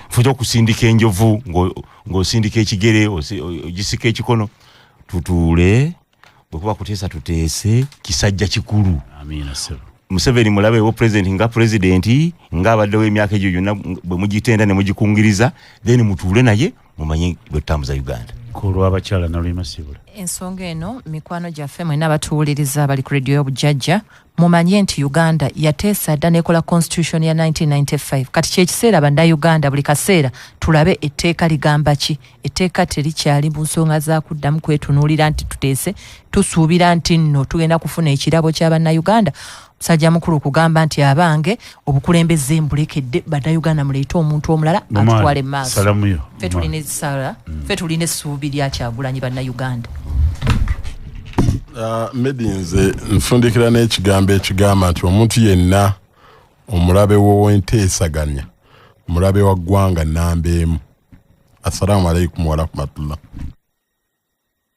futa okusindika enjovu ng'osindika ekigere ogisika ekikono tutuule bwekuba kuteesa tuteese kisajja kikulu Museveni mulabeewo president nga presidenti ng'abaddewo emyaka egyo yonna bwe mugitenda ne mugikungiriza then mutuule naye mumanye bwettambuza Uganda kulwabakyala nalwemasibula ensonga eno mikwano gyaffe mwenna abatuwuliriza bali ku rediyo y'obujjajja mumanye nti Uganda yateesa dda nekola constitution ya 1995 kati kyekiseera bannayuganda buli kaseera tulabe etteeka ligamba ki etteeka terikyali mu nsonga za kuddamu kwetunuulira nti tuteese tusuubira nti nno tugenda kufuna ekirabo ky'abannayuganda musajja mukulu kugamba nti abange obukulembeze mbulekedde bannayuganda muleete omuntu omulala atutwale maaso ffe tulina essala ffe tulina essuubi lya Kyagulanyi bannayuganda Medinze nfundikira n'ekigambo ekigamba nti omuntu yenna omulabe w'enteesaganya omulabe wa ggwanga namba emu. Assalamu alaikum wa rahmatullah.